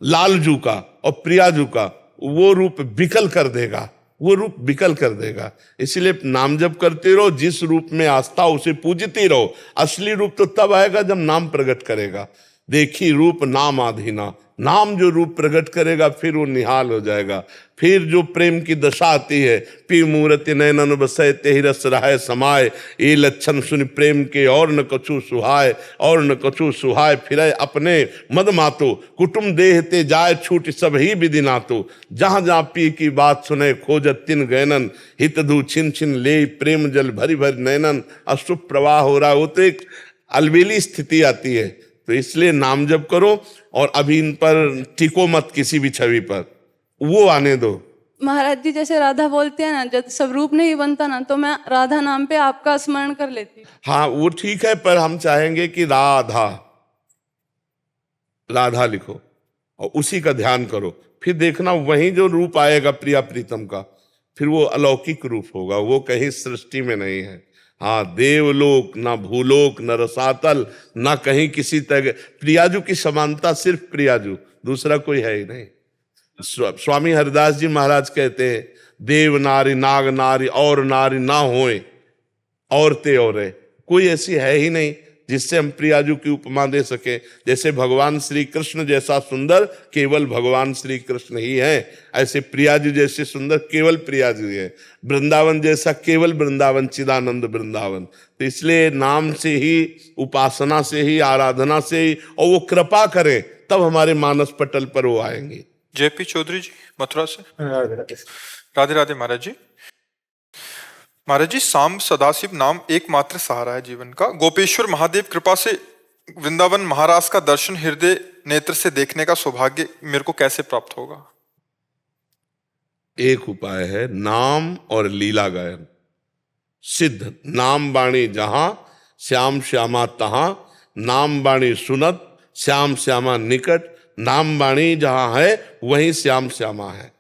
लालजू का और प्रियाजू का, वो रूप विकल कर देगा, वो रूप विकल कर देगा। इसलिए नाम जप करते रहो, जिस रूप में आस्था उसे पूजती रहो। असली रूप तो तब आएगा जब नाम प्रकट करेगा। देखी रूप नाम आधीना, नाम जो रूप प्रकट करेगा फिर वो निहाल हो जाएगा। फिर जो प्रेम की दशा आती है, पी मूर्ति नैनन बसय तेहि रस रहाय समाय, ये लक्षण सुन प्रेम के और न कछु सुहाय, और न कछु सुहाय फिरय अपने मद मातो, कुटुम देह ते जाय छूट सब ही विधि नातो, जहाँ जहाँ पी की बात सुने खोजत तिन गैनन, हित दू छिन छिन ले प्रेम जल भरी भरी नैनन। अशुभ प्रवाह हो रहा हो तो एक अलबेली स्थिति आती है। तो इसलिए नाम जप करो, और अभी इन पर टिको मत किसी भी छवि पर, वो आने दो। महाराज जी जैसे राधा बोलते हैं ना, जब सब रूप नहीं बनता ना, तो मैं राधा नाम पे आपका स्मरण कर लेती हूँ। हाँ वो ठीक है, पर हम चाहेंगे कि राधा, राधा लिखो और उसी का ध्यान करो। फिर देखना वही जो रूप आएगा प्रिया प्रीतम का, फिर वो अलौकिक रूप होगा, वो कहीं सृष्टि में नहीं है। हाँ, देवलोक ना भूलोक न रसातल, ना कहीं किसी तरह। प्रियाजू की समानता सिर्फ प्रियाजू, दूसरा कोई है ही नहीं। स्वामी हरिदास जी महाराज कहते हैं, देव नारी नाग नारी और नारी ना होए, औरते और कोई ऐसी है ही नहीं जिससे हम प्रियाजू की उपमा दे सके। जैसे भगवान श्री कृष्ण जैसा सुंदर केवल भगवान श्री कृष्ण ही है, ऐसे प्रियाजू जैसे सुंदर केवल प्रियाजू है। वृंदावन जैसा केवल वृंदावन, चिदानंद वृंदावन। तो इसलिए नाम से ही, उपासना से ही, आराधना से ही, और वो कृपा करें तब हमारे मानस पटल पर वो आएंगे। जेपी चौधरी जी मथुरा से। राधे राधे। राधे राधे महाराज जी। महाराज जी, शाम सदाशिव नाम एकमात्र सहारा है जीवन का। गोपेश्वर महादेव कृपा से वृंदावन महाराज का दर्शन हृदय नेत्र से देखने का सौभाग्य मेरे को कैसे प्राप्त होगा? एक उपाय है, नाम और लीला गायन। सिद्ध नाम बाणी जहां श्याम श्यामा तहां, नाम बाणी सुनत श्याम श्यामा निकट, नाम बाणी जहां है वहीं श्याम श्यामा है।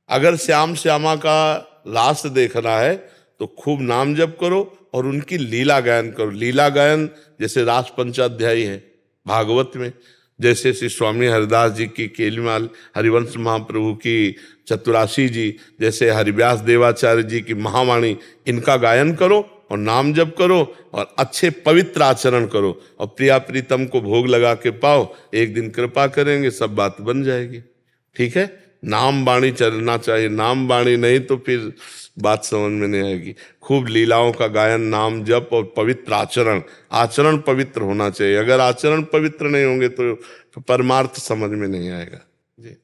अगर श्याम श्यामा का लास्ट देखना है तो खूब नाम जप करो और उनकी लीला गायन करो। लीला गायन जैसे रास पंचाध्यायी है भागवत में, जैसे श्री स्वामी हरिदास जी की केलीमाल, हरिवंश महाप्रभु की चतुराशी जी, जैसे हरिव्यास देवाचार्य जी की महावाणी, इनका गायन करो और नाम जप करो और अच्छे पवित्र आचरण करो, और प्रिया प्रीतम को भोग लगा के पाओ। एक दिन कृपा करेंगे, सब बात बन जाएगी। ठीक है, नाम बाणी चलना चाहिए। नाम बाणी नहीं तो फिर बात समझ में नहीं आएगी। खूब लीलाओं का गायन, नाम जप और पवित्र आचरण। आचरण पवित्र होना चाहिए। अगर आचरण पवित्र नहीं होंगे तो परमार्थ समझ में नहीं आएगा जी।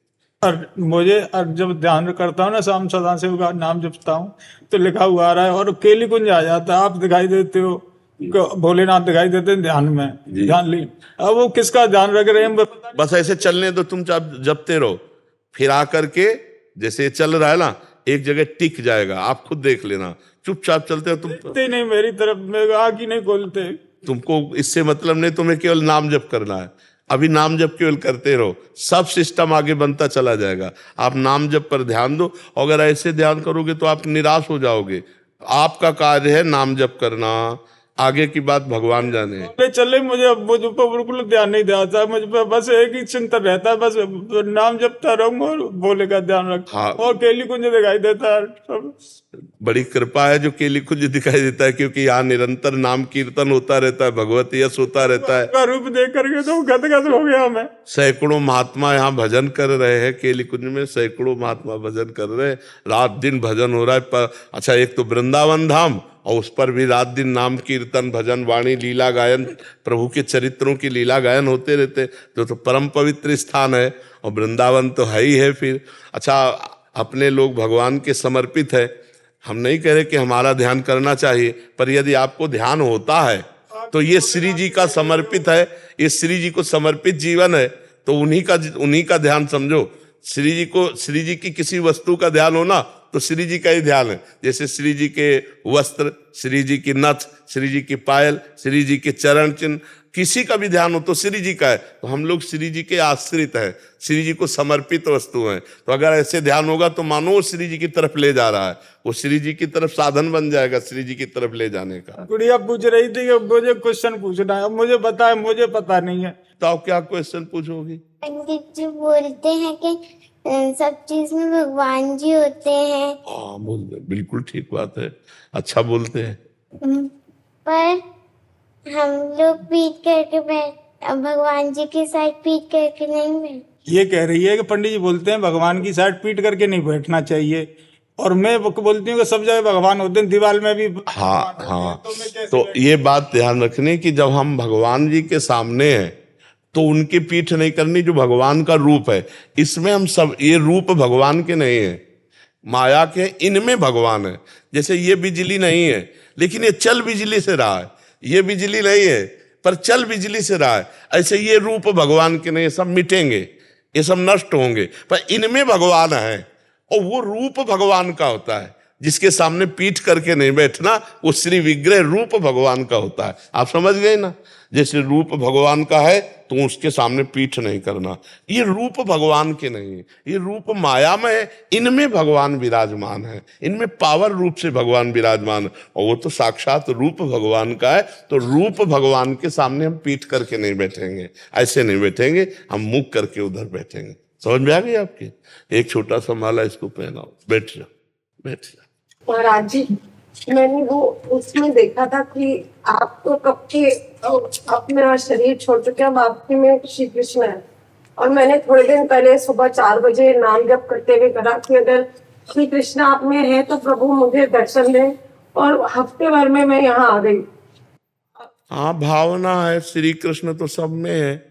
और मुझे जब ध्यान करता हूँ ना, शाम सदाशिव का नाम जपता हूँ तो लिखा हुआ आ रहा है, और केली कुंज आ जाता है। आप दिखाई देते हो, भोलेनाथ दिखाई देते हैं ध्यान में, ध्यान ली। अब वो किसका ध्यान रख रहे हैं? बस ऐसे चलने दो, तुम जपते रहो। फिर आकर के जैसे चल रहा है ना, एक जगह टिक जाएगा। आप खुद देख लेना, चुपचाप चलते हो तुम। नहीं मेरी तरफ में आँख ही नहीं खोलते। तुमको इससे मतलब नहीं, तुम्हें केवल नाम जप करना है। अभी नाम जप केवल करते रहो, सब सिस्टम आगे बनता चला जाएगा। आप नाम जप पर ध्यान दो, अगर ऐसे ध्यान करोगे तो आप निराश हो जाओगे। आपका कार्य है नाम जप करना, आगे की बात भगवान जाने। चले चले मुझे मुझ पर बिल्कुल ध्यान नहीं देता, मुझ पर बस एक ही चिंतन रहता है, बस नाम जपता रहूंगा और भोले का ध्यान रख। हाँ। और केली कुंज दिखाई देता है सब। बड़ी कृपा है जो केली कुंज दिखाई देता है, क्योंकि यहाँ निरंतर नाम कीर्तन होता रहता है, भगवत यश होता रहता है। का रूप देख करके तो गदगद हो गया मैं। सैकड़ों महात्मा यहाँ भजन कर रहे हैं, केली कुंज में सैकड़ों महात्मा भजन कर रहे हैं, रात दिन भजन हो रहा है। अच्छा, एक तो वृंदावन धाम, और उस पर भी रात दिन नाम कीर्तन भजन वाणी लीला गायन, प्रभु के चरित्रों की लीला गायन होते रहते, तो परम पवित्र स्थान है, और वृंदावन तो है ही है। फिर अच्छा, अपने लोग भगवान के समर्पित है। हम नहीं कह रहे कि हमारा ध्यान करना चाहिए, पर यदि आपको ध्यान होता है तो ये श्री जी का समर्पित है, ये श्री जी को समर्पित जीवन है, तो उन्हीं का ध्यान समझो। श्री जी की किसी वस्तु का ध्यान हो ना, तो श्री जी का ही ध्यान है। जैसे श्री जी के वस्त्र, श्री जी की नथ, श्री जी की पायल, श्री जी के चरण चिन्ह, किसी का भी ध्यान हो तो श्री जी का है। तो हम लोग श्री जी के आश्रित हैं, श्री जी को समर्पित वस्तु हैं। तो अगर ऐसे ध्यान होगा तो मानो वो श्री जी की तरफ ले जा रहा है, वो श्री जी की तरफ साधन बन जाएगा श्री जी की तरफ ले जाने का। गुड़िया पूछ रही थी कि मुझे क्वेश्चन पूछना है, अब मुझे पता है, मुझे पता नहीं है। तो आप क्या क्वेश्चन पूछोगी? पंडित जी बोलते हैं कि सब चीज में भगवान जी होते हैं। हाँ, बोलते, बिल्कुल ठीक बात है, अच्छा बोलते हैं। पर हम लोग पीट करके भगवान जी के साथ पीट करके नहीं बैठ। ये कह रही है कि पंडित जी बोलते हैं भगवान की साइड पीट करके नहीं बैठना चाहिए, और मैं बोलती हूँ कि सब जगह भगवान होते हैं, दीवार में भी। हाँ, तो ये बात ध्यान रखने की, जब हम भगवान जी के सामने हैं तो उनकी पीठ नहीं करनी, जो भगवान का रूप है। इसमें हम सब, ये रूप भगवान के नहीं है, माया के, इनमें भगवान है। जैसे ये बिजली नहीं है, लेकिन ये चल बिजली से रहा है, ये बिजली नहीं है पर चल बिजली से रहा है। ऐसे ये रूप भगवान के नहीं, सब मिटेंगे, ये सब नष्ट होंगे, पर इनमें भगवान है, और वो रूप भगवान का होता है। जिसके सामने पीठ करके नहीं बैठना, वो श्री विग्रह रूप भगवान का होता है। आप समझ गए ना? जैसे रूप भगवान का है तो उसके सामने पीठ नहीं करना। ये रूप भगवान के नहीं है, ये रूप माया में है, इनमें भगवान विराजमान है, इनमें पावर रूप से भगवान विराजमान है, और वो तो साक्षात रूप भगवान का है। तो रूप भगवान के सामने हम पीठ करके नहीं बैठेंगे, ऐसे नहीं बैठेंगे, हम मुख करके उधर बैठेंगे। समझ में आ गई आपकी? एक छोटा सा माला इसको पहनाओ, बैठ जाओ, बैठ जाओ। महाराज जी, मैंने वो उसमें देखा था कि आप तो कब के अपना शरीर छोड़ चुके हैं, आपके में श्री कृष्ण है। और मैंने थोड़े दिन पहले सुबह 4 बजे नाम जप करते हुए कहा कि अगर श्री कृष्ण आप में है तो प्रभु मुझे दर्शन दें, और हफ्ते भर में मैं यहाँ आ गई। हाँ, भावना है, श्री कृष्ण तो सब में है।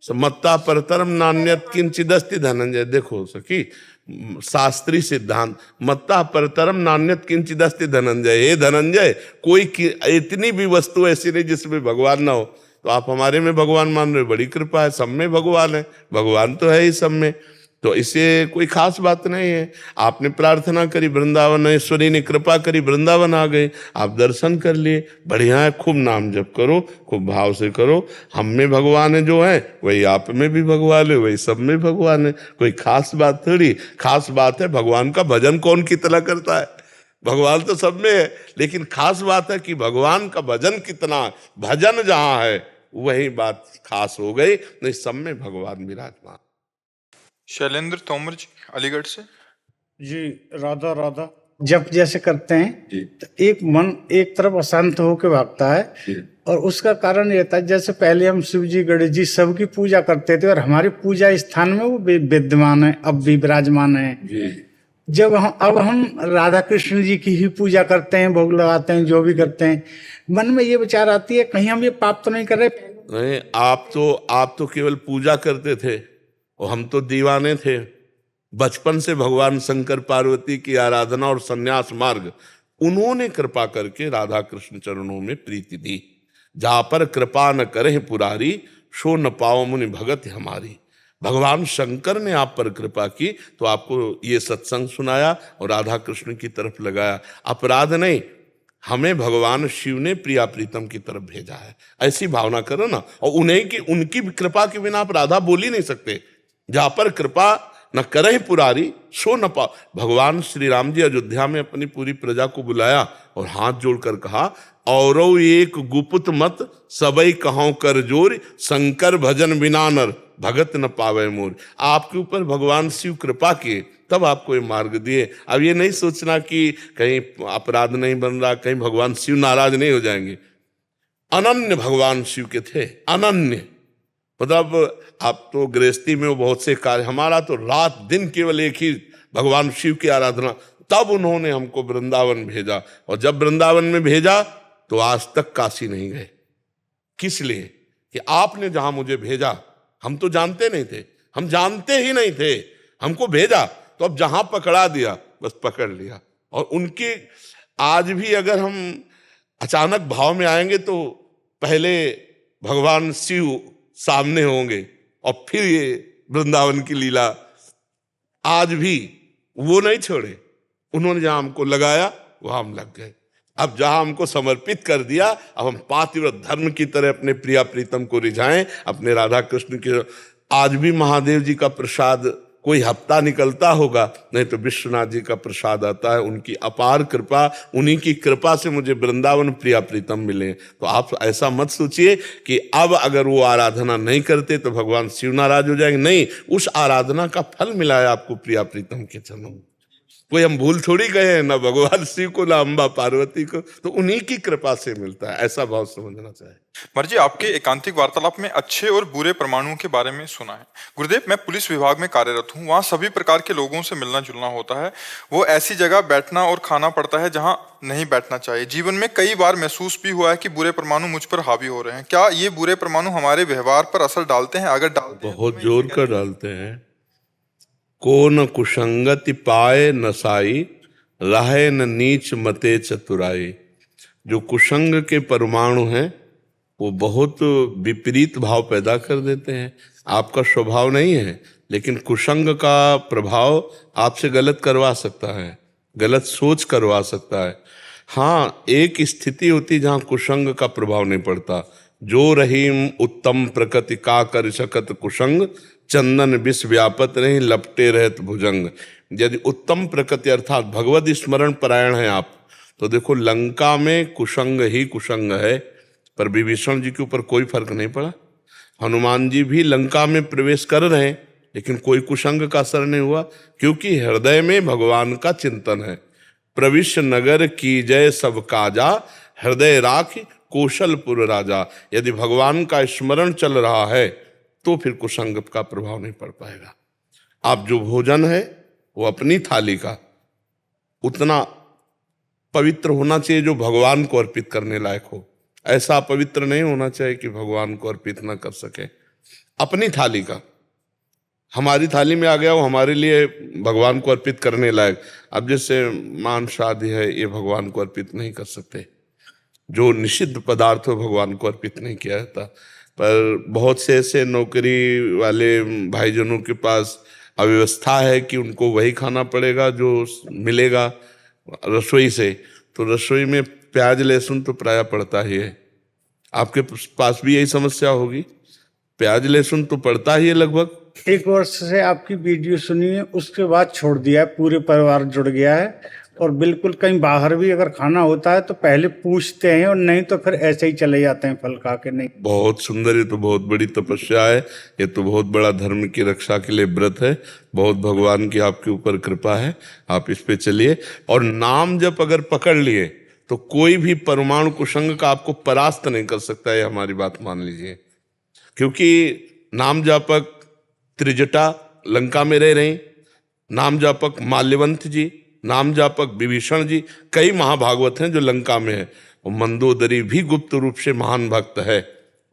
मत्ता परतरम नान्यत किंचिदस्ति धनंजय। देखो सखी, शास्त्रीय सिद्धांत, मत्ता परतरम नान्यत किंचिदस्ति धनंजय। हे धनंजय, कोई इतनी भी वस्तु ऐसी नहीं जिसमें भगवान ना हो। तो आप हमारे में भगवान मान रहे हो, बड़ी कृपा है, सब में भगवान है, भगवान तो है ही सब में, तो इससे कोई खास बात नहीं है। आपने प्रार्थना करी, वृंदावनेश्वरी ने कृपा करी, वृंदावन आ गए, आप दर्शन कर लिए, बढ़िया है। खूब नाम जप करो, खूब भाव से करो। हम में भगवान है जो है, वही आप में भी भगवान है, वही सब में भगवान है। कोई खास बात थोड़ी, खास बात है भगवान का भजन कौन कितना करता है। भगवान तो सब में है, लेकिन खास बात है कि भगवान का भजन कितना, भजन जहाँ है वही बात खास हो गई। नहीं, सब में भगवान विराजमान। शैलेंद्र तोमर जी, अलीगढ़ से। जी, राधा राधा। जब जैसे करते हैं तो एक मन एक तरफ अशांत होकर भागता है, और उसका कारण ये था, जैसे पहले हम शिव जी गणेश जी सबकी पूजा करते थे, और हमारी पूजा स्थान में वो विद्यमान है, अब भी विराजमान है। जब हम राधा कृष्ण जी की ही पूजा करते हैं, भोग लगाते हैं, जो भी करते हैं, मन में ये विचार आती है कहीं हम ये पाप तो नहीं कर रहे। नहीं, आप तो केवल पूजा करते थे, और हम तो दीवाने थे। बचपन से भगवान शंकर पार्वती की आराधना और संन्यास मार्ग, उन्होंने कृपा करके राधा कृष्ण चरणों में प्रीति दी। जहाँ पर कृपा न करे पुरारी, सो न पाओ मुनि भगत हमारी। भगवान शंकर ने आप पर कृपा की तो आपको ये सत्संग सुनाया और राधा कृष्ण की तरफ लगाया। अपराध नहीं, हमें भगवान शिव ने प्रिया प्रीतम की तरफ भेजा है, ऐसी भावना करो ना। और उन्हें की उनकी कृपा के बिना आप राधा बोल ही नहीं सकते। जहां पर कृपा न करे पुरारी सो न पा। भगवान श्री राम जी अयोध्या में अपनी पूरी प्रजा को बुलाया और हाथ जोड़कर कहा, औरो एक गुप्त मत सबई कहों कर जोर, शंकर भजन बिना नर भगत न पावे मोर। आपके ऊपर भगवान शिव कृपा किए तब आपको ये मार्ग दिए। अब ये नहीं सोचना कि कहीं अपराध नहीं बन रहा, कहीं भगवान शिव नाराज नहीं हो जाएंगे। अनन्य भगवान शिव के थे, अनन्य। मतलब आप तो गृहस्थी में वो बहुत से कार्य, हमारा तो रात दिन केवल एक ही भगवान शिव की आराधना। तब उन्होंने हमको वृंदावन भेजा, और जब वृंदावन में भेजा तो आज तक काशी नहीं गए। किस लिए? कि आपने जहां मुझे भेजा, हम तो जानते नहीं थे, हम जानते ही नहीं थे, हमको भेजा तो अब जहां पकड़ा दिया बस पकड़ लिया। और उनके आज भी अगर हम अचानक भाव में आएंगे तो पहले भगवान शिव सामने होंगे और फिर ये वृंदावन की लीला। आज भी वो नहीं छोड़े, उन्होंने जहां हमको लगाया वहां हम लग गए। अब जहां हमको समर्पित कर दिया, अब हम पातिव्रत धर्म की तरह अपने प्रिया प्रीतम को रिझाएं, अपने राधा कृष्ण के। आज भी महादेव जी का प्रसाद कोई हफ्ता निकलता होगा, नहीं तो विश्वनाथ जी का प्रसाद आता है। उनकी अपार कृपा, उन्हीं की कृपा से मुझे वृंदावन प्रिया प्रीतम मिले। तो आप ऐसा मत सोचिए कि अब अगर वो आराधना नहीं करते तो भगवान शिव नाराज हो जाएंगे। नहीं, उस आराधना का फल मिला है आपको प्रिया प्रीतम के चरणों में। कोई हम भूल थोड़ी गए हैं, ना भगवान शिव को, ना अम्बा पार्वती को, तो उन्हीं की कृपा से मिलता है। ऐसा भाव समझना चाहिए। मर्जी, आपके एकांतिक वार्तालाप में अच्छे और बुरे परमाणुओं के बारे में सुना है। गुरुदेव, मैं पुलिस विभाग में कार्यरत हूँ, वहाँ सभी प्रकार के लोगों से मिलना जुलना होता है। वो ऐसी जगह बैठना और खाना पड़ता है जहाँ नहीं बैठना चाहिए। जीवन में कई बार महसूस भी हुआ है कि बुरे परमाणु मुझ पर हावी हो रहे हैं। क्या ये बुरे परमाणु हमारे व्यवहार पर असर डालते हैं? अगर डालते हैं बहुत जोर कर डालते हैं। को न कुसंगति पाए नसाई, रहे न नीच मते चतुराई। जो कुसंग के परमाणु हैं वो बहुत विपरीत भाव पैदा कर देते हैं। आपका स्वभाव नहीं है, लेकिन कुसंग का प्रभाव आपसे गलत करवा सकता है, गलत सोच करवा सकता है। हाँ, एक स्थिति होती जहाँ कुसंग का प्रभाव नहीं पड़ता। जो रहीम उत्तम प्रकृति का कर सकत कुसंग, चंदन विष व्यापत नहीं लपटे रहत भुजंग। यदि उत्तम प्रकृति अर्थात भगवत स्मरण परायण है आप, तो देखो लंका में कुसंग ही कुसंग है, पर विभीषण जी के ऊपर कोई फर्क नहीं पड़ा। हनुमान जी भी लंका में प्रवेश कर रहे हैं, लेकिन कोई कुसंग का असर नहीं हुआ, क्योंकि हृदय में भगवान का चिंतन है। प्रविश्य नगर की जय सब काजा, हृदय राख कौशलपुर राजा। यदि भगवान का स्मरण चल रहा है तो फिर कुसंग का प्रभाव नहीं पड़ पाएगा। आप जो भोजन है वो अपनी थाली का उतना पवित्र होना चाहिए जो भगवान को अर्पित करने लायक हो। ऐसा पवित्र नहीं होना चाहिए कि भगवान को अर्पित ना कर सके। अपनी थाली का, हमारी थाली में आ गया वो हमारे लिए भगवान को अर्पित करने लायक। अब जैसे मांस आदि है, ये भगवान को अर्पित नहीं कर सकते। जो निषिद्ध पदार्थ हो भगवान को अर्पित नहीं किया जाता। पर बहुत से ऐसे नौकरी वाले भाईजनों के पास अव्यवस्था है कि उनको वही खाना पड़ेगा जो मिलेगा रसोई से। तो रसोई में प्याज लहसुन तो प्रायः पड़ता ही है। आपके पास भी यही समस्या होगी, प्याज लहसुन तो पड़ता ही है लगभग। 1 वर्ष से आपकी वीडियो सुनी है, उसके बाद छोड़ दिया है। पूरे परिवार जुड़ गया है, और बिल्कुल कहीं बाहर भी अगर खाना होता है तो पहले पूछते हैं, और नहीं तो फिर ऐसे ही चले जाते हैं फल खा के। नहीं, बहुत सुंदर, ये तो बहुत बड़ी तपस्या है, ये तो बहुत बड़ा धर्म की रक्षा के लिए व्रत है। बहुत भगवान की आपके ऊपर कृपा है, आप इस पे चलिए। और नाम जब अगर पकड़ लिए तो कोई भी परमाणु कुसंग का आपको परास्त नहीं कर सकता, ये हमारी बात मान लीजिए। क्योंकि नाम जापक त्रिजटा लंका में रह रही, नाम जापक माल्यवंत जी, नाम जापक विभीषण जी, कई महाभागवत हैं जो लंका में है। और मंदोदरी भी गुप्त रूप से महान भक्त है।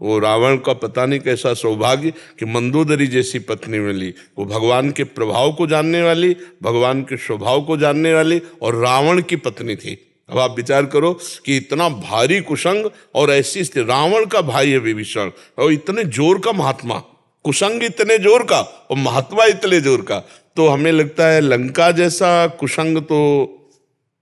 वो रावण का पता नहीं कैसा सौभाग्य कि मंदोदरी जैसी पत्नी मिली। वो भगवान के प्रभाव को जानने वाली, भगवान के स्वभाव को जानने वाली, और रावण की पत्नी थी। अब आप विचार करो कि इतना भारी कुसंग और ऐसी स्थिति, रावण का भाई है विभीषण, और इतने जोर का महात्मा, कुसंग इतने जोर का और महात्मा इतने जोर का। तो हमें लगता है लंका जैसा कुसंग तो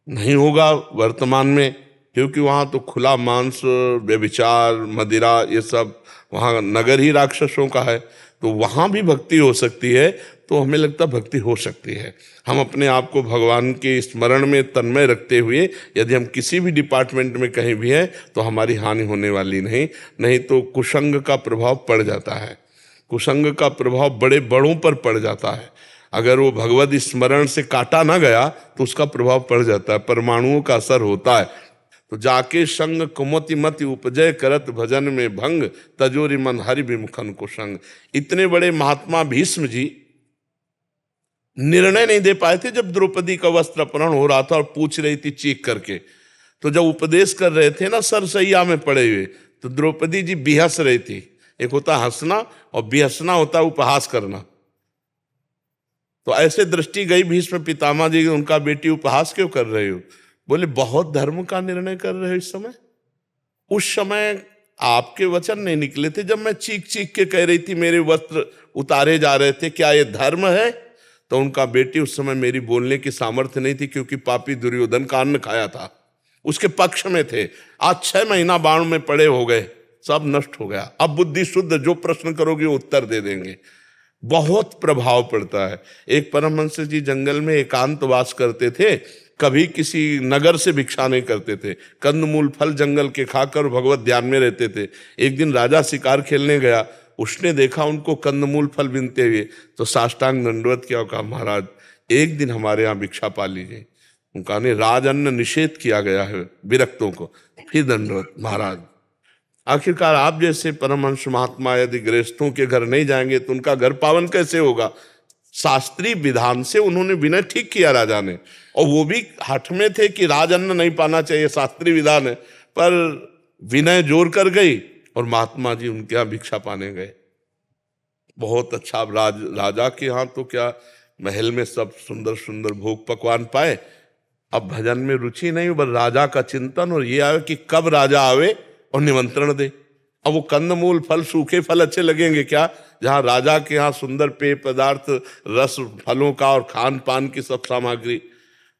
नहीं होगा वर्तमान में, क्योंकि वहां तो खुला मांस, व्यभिचार, मदिरा, ये सब, वहां नगर ही राक्षसों का है, तो वहां भी भक्ति हो सकती है। तो हमें लगता भक्ति हो सकती है। हम अपने आप को भगवान के स्मरण में तन्मय रखते हुए यदि हम किसी भी डिपार्टमेंट में कहीं भी हैं तो हमारी हानि होने वाली नहीं तो कुसंग का प्रभाव पड़ जाता है। कुसंग का प्रभाव बड़े बड़ों पर पड़ जाता है। अगर वो भगवत स्मरण से काटा ना गया तो उसका प्रभाव पड़ जाता है, परमाणुओं का असर होता है। तो जाके संग कुमति मति उपजय करत भजन में भंग, तजोरी मन हरि विमुखन को संग। इतने बड़े महात्मा भीष्म जी निर्णय नहीं दे पाए थे जब द्रौपदी का वस्त्र अपहरण हो रहा था और पूछ रही थी चीख करके। तो जब उपदेश कर रहे थे ना सरसैया में पड़े हुए, तो द्रौपदी जी बिहस रही थी। एक होता हंसना और बिहसना होता उपहास करना। तो ऐसे दृष्टि गई भीष्म पितामह जी, उनका बेटी उपहास क्यों कर रहे हो? बोले बहुत धर्म का निर्णय कर रहे हो इस समय। उस समय आपके वचन नहीं निकले थे जब मैं चीख चीख के कह रही थी मेरे वस्त्र उतारे जा रहे थे, क्या ये धर्म है? तो उनका बेटी उस समय मेरी बोलने की सामर्थ्य नहीं थी, क्योंकि पापी दुर्योधन का अन्न खाया था, उसके पक्ष में थे। आज 6 महीना बाण में पड़े हो गए, सब नष्ट हो गया। अब बुद्धि शुद्ध, जो प्रश्न करोगे उत्तर दे देंगे। बहुत प्रभाव पड़ता है। एक परमहंस जी जंगल में एकांतवास करते थे, कभी किसी नगर से भिक्षा नहीं करते थे, कंदमूल फल जंगल के खाकर भगवत ध्यान में रहते थे। एक दिन राजा शिकार खेलने गया, उसने देखा उनको कंदमूल फल बिनते हुए, तो साष्टांग दंडवत किया और कहा महाराज एक दिन हमारे यहाँ भिक्षा पा लीजिए। उनका ने राज अन्न निषेध किया गया है विरक्तों को। फिर दंडवत महाराज। आखिरकार आप जैसे परमहंस महात्मा यदि गृहस्थों के घर नहीं जाएंगे तो उनका घर पावन कैसे होगा? शास्त्रीय विधान से उन्होंने विनय ठीक किया राजा ने, और वो भी हठ में थे कि राजअन्न नहीं पाना चाहिए, शास्त्रीय विधान है, पर विनय जोर कर गई और महात्मा जी उनके यहाँ भिक्षा पाने गए। बहुत अच्छा। अब राजा के यहाँ तो क्या महल में सब सुंदर सुंदर भोग पकवान पाए। अब भजन में रुचि नहीं, बस राजा का चिंतन, और ये आवे कि कब राजा आवे और निमंत्रण दे। अब वो कंदमूल फल, सूखे फल अच्छे लगेंगे क्या, जहाँ राजा के यहाँ सुंदर पेय पदार्थ, रस फलों का और खान पान की सब सामग्री।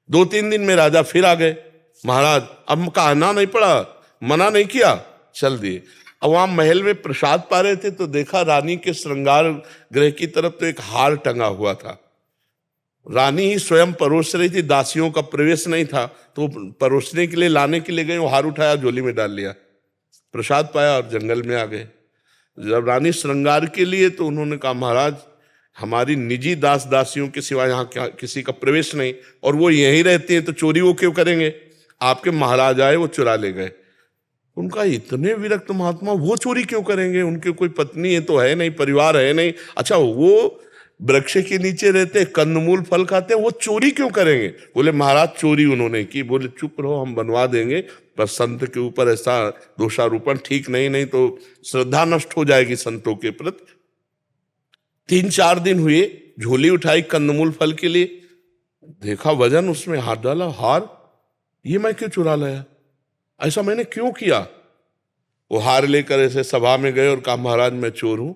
2-3 दिन में राजा फिर आ गए। महाराज अब कहना नहीं पड़ा, मना नहीं किया, चल दिए। अब वहां महल में प्रसाद पा रहे थे तो देखा रानी के श्रृंगार गृह की तरफ तो एक हार टंगा हुआ था। रानी ही स्वयं परोस रही थी, दासियों का प्रवेश नहीं था, तो परोसने के लिए लाने के लिए गए, वो हार उठाया झोली में डाल लिया, प्रसाद पाया और जंगल में आ गए। जब रानी श्रृंगार के लिए, तो उन्होंने कहा महाराज हमारी निजी दास दासियों के सिवा यहाँ किसी का प्रवेश नहीं, और वो यहीं रहती हैं तो चोरी वो क्यों करेंगे? आपके महाराज आए, वो चुरा ले गए। उनका इतने विरक्त महात्मा, वो चोरी क्यों करेंगे? उनके कोई पत्नी है तो है नहीं, परिवार है नहीं। अच्छा वो वृक्ष के नीचे रहते, कंदमूल फल खाते हैं, वो चोरी क्यों करेंगे? बोले महाराज चोरी उन्होंने की। बोले चुप रहो, हम बनवा देंगे, पर संत के ऊपर ऐसा दोषारोपण ठीक नहीं तो श्रद्धा नष्ट हो जाएगी संतों के प्रति। 3-4 दिन हुए, झोली उठाई कंदमूल फल के लिए, देखा वजन, उसमें हाथ डाला, हार, ये मैं क्यों चुरा लाया? ऐसा मैंने क्यों किया? वो हार लेकर ऐसे सभा में गए और कहा महाराज मैं चोर हूं,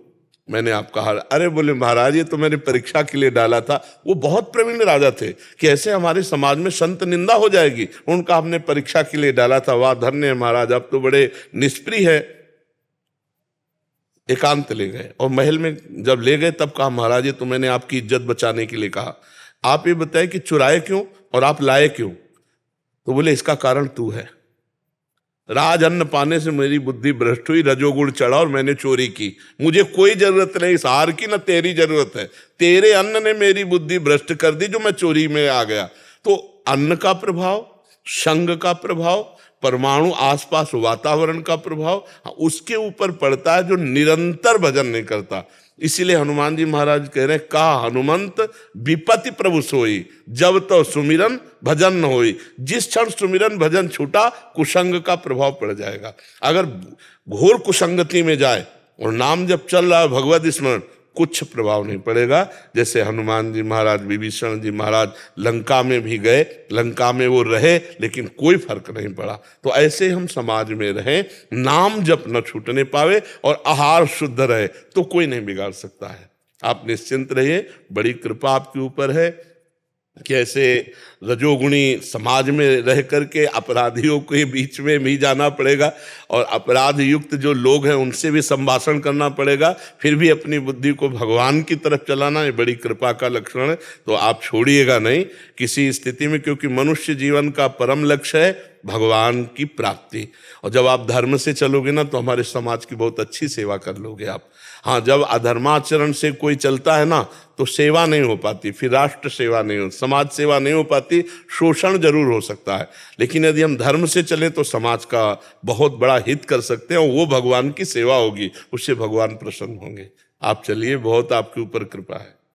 मैंने आपका हार। अरे बोले महाराज ये तो मैंने परीक्षा के लिए डाला था। वो बहुत प्रवीण राजा थे कि ऐसे हमारे समाज में संत निंदा हो जाएगी, उनका हमने परीक्षा के लिए डाला था। वाह धन्य है महाराज, आप तो बड़े निष्प्रिय है। एकांत ले गए और महल में जब ले गए तब कहा महाराज ये तो मैंने आपकी इज्जत बचाने के लिए कहा, आप ये बताए कि चुराए क्यों और आप लाए क्यों? तो बोले इसका कारण तू है। राज अन्न पाने से मेरी बुद्धि भ्रष्ट हुई, रजोगुण चढ़ा और मैंने चोरी की। मुझे कोई जरूरत नहीं इस हार की, ना तेरी जरूरत है। तेरे अन्न ने मेरी बुद्धि भ्रष्ट कर दी जो मैं चोरी में आ गया। तो अन्न का प्रभाव, संग का प्रभाव, परमाणु आसपास वातावरण का प्रभाव उसके ऊपर पड़ता है जो निरंतर भजन नहीं करता। इसीलिए हनुमान जी महाराज कह रहे हैं का हनुमंत विपत्ति प्रभु सोई, जब तो सुमिरन भजन न होई। जिस क्षण सुमिरन भजन छूटा कुसंग का प्रभाव पड़ जाएगा। अगर घोर कुसंगति में जाए और नाम जब चल रहा है भगवत स्मरण, कुछ प्रभाव नहीं पड़ेगा। जैसे हनुमान जी महाराज, विभीषण जी महाराज लंका में भी गए, लंका में वो रहे लेकिन कोई फर्क नहीं पड़ा। तो ऐसे हम समाज में रहें, नाम जप न छूटने पावे और आहार शुद्ध रहे तो कोई नहीं बिगाड़ सकता है। आप निश्चिंत रहिए, बड़ी कृपा आपके ऊपर है। कि ऐसे रजोगुणी समाज में रह करके अपराधियों के बीच में भी जाना पड़ेगा और अपराध युक्त जो लोग हैं उनसे भी संभाषण करना पड़ेगा, फिर भी अपनी बुद्धि को भगवान की तरफ चलाना, ये बड़ी कृपा का लक्षण है। तो आप छोड़िएगा नहीं किसी स्थिति में, क्योंकि मनुष्य जीवन का परम लक्ष्य है भगवान की प्राप्ति। और जब आप धर्म से चलोगे ना तो हमारे समाज की बहुत अच्छी सेवा कर लोगे आप। हाँ, जब अधर्माचरण से कोई चलता है ना तो सेवा नहीं हो पाती, फिर राष्ट्र सेवा नहीं हो, समाज सेवा नहीं हो पाती, शोषण जरूर हो सकता है। लेकिन यदि हम धर्म से चलें तो समाज का बहुत बड़ा हित कर सकते हैं और वो भगवान की सेवा होगी, उससे भगवान प्रसन्न होंगे। आप चलिए, बहुत आपके ऊपर कृपा है।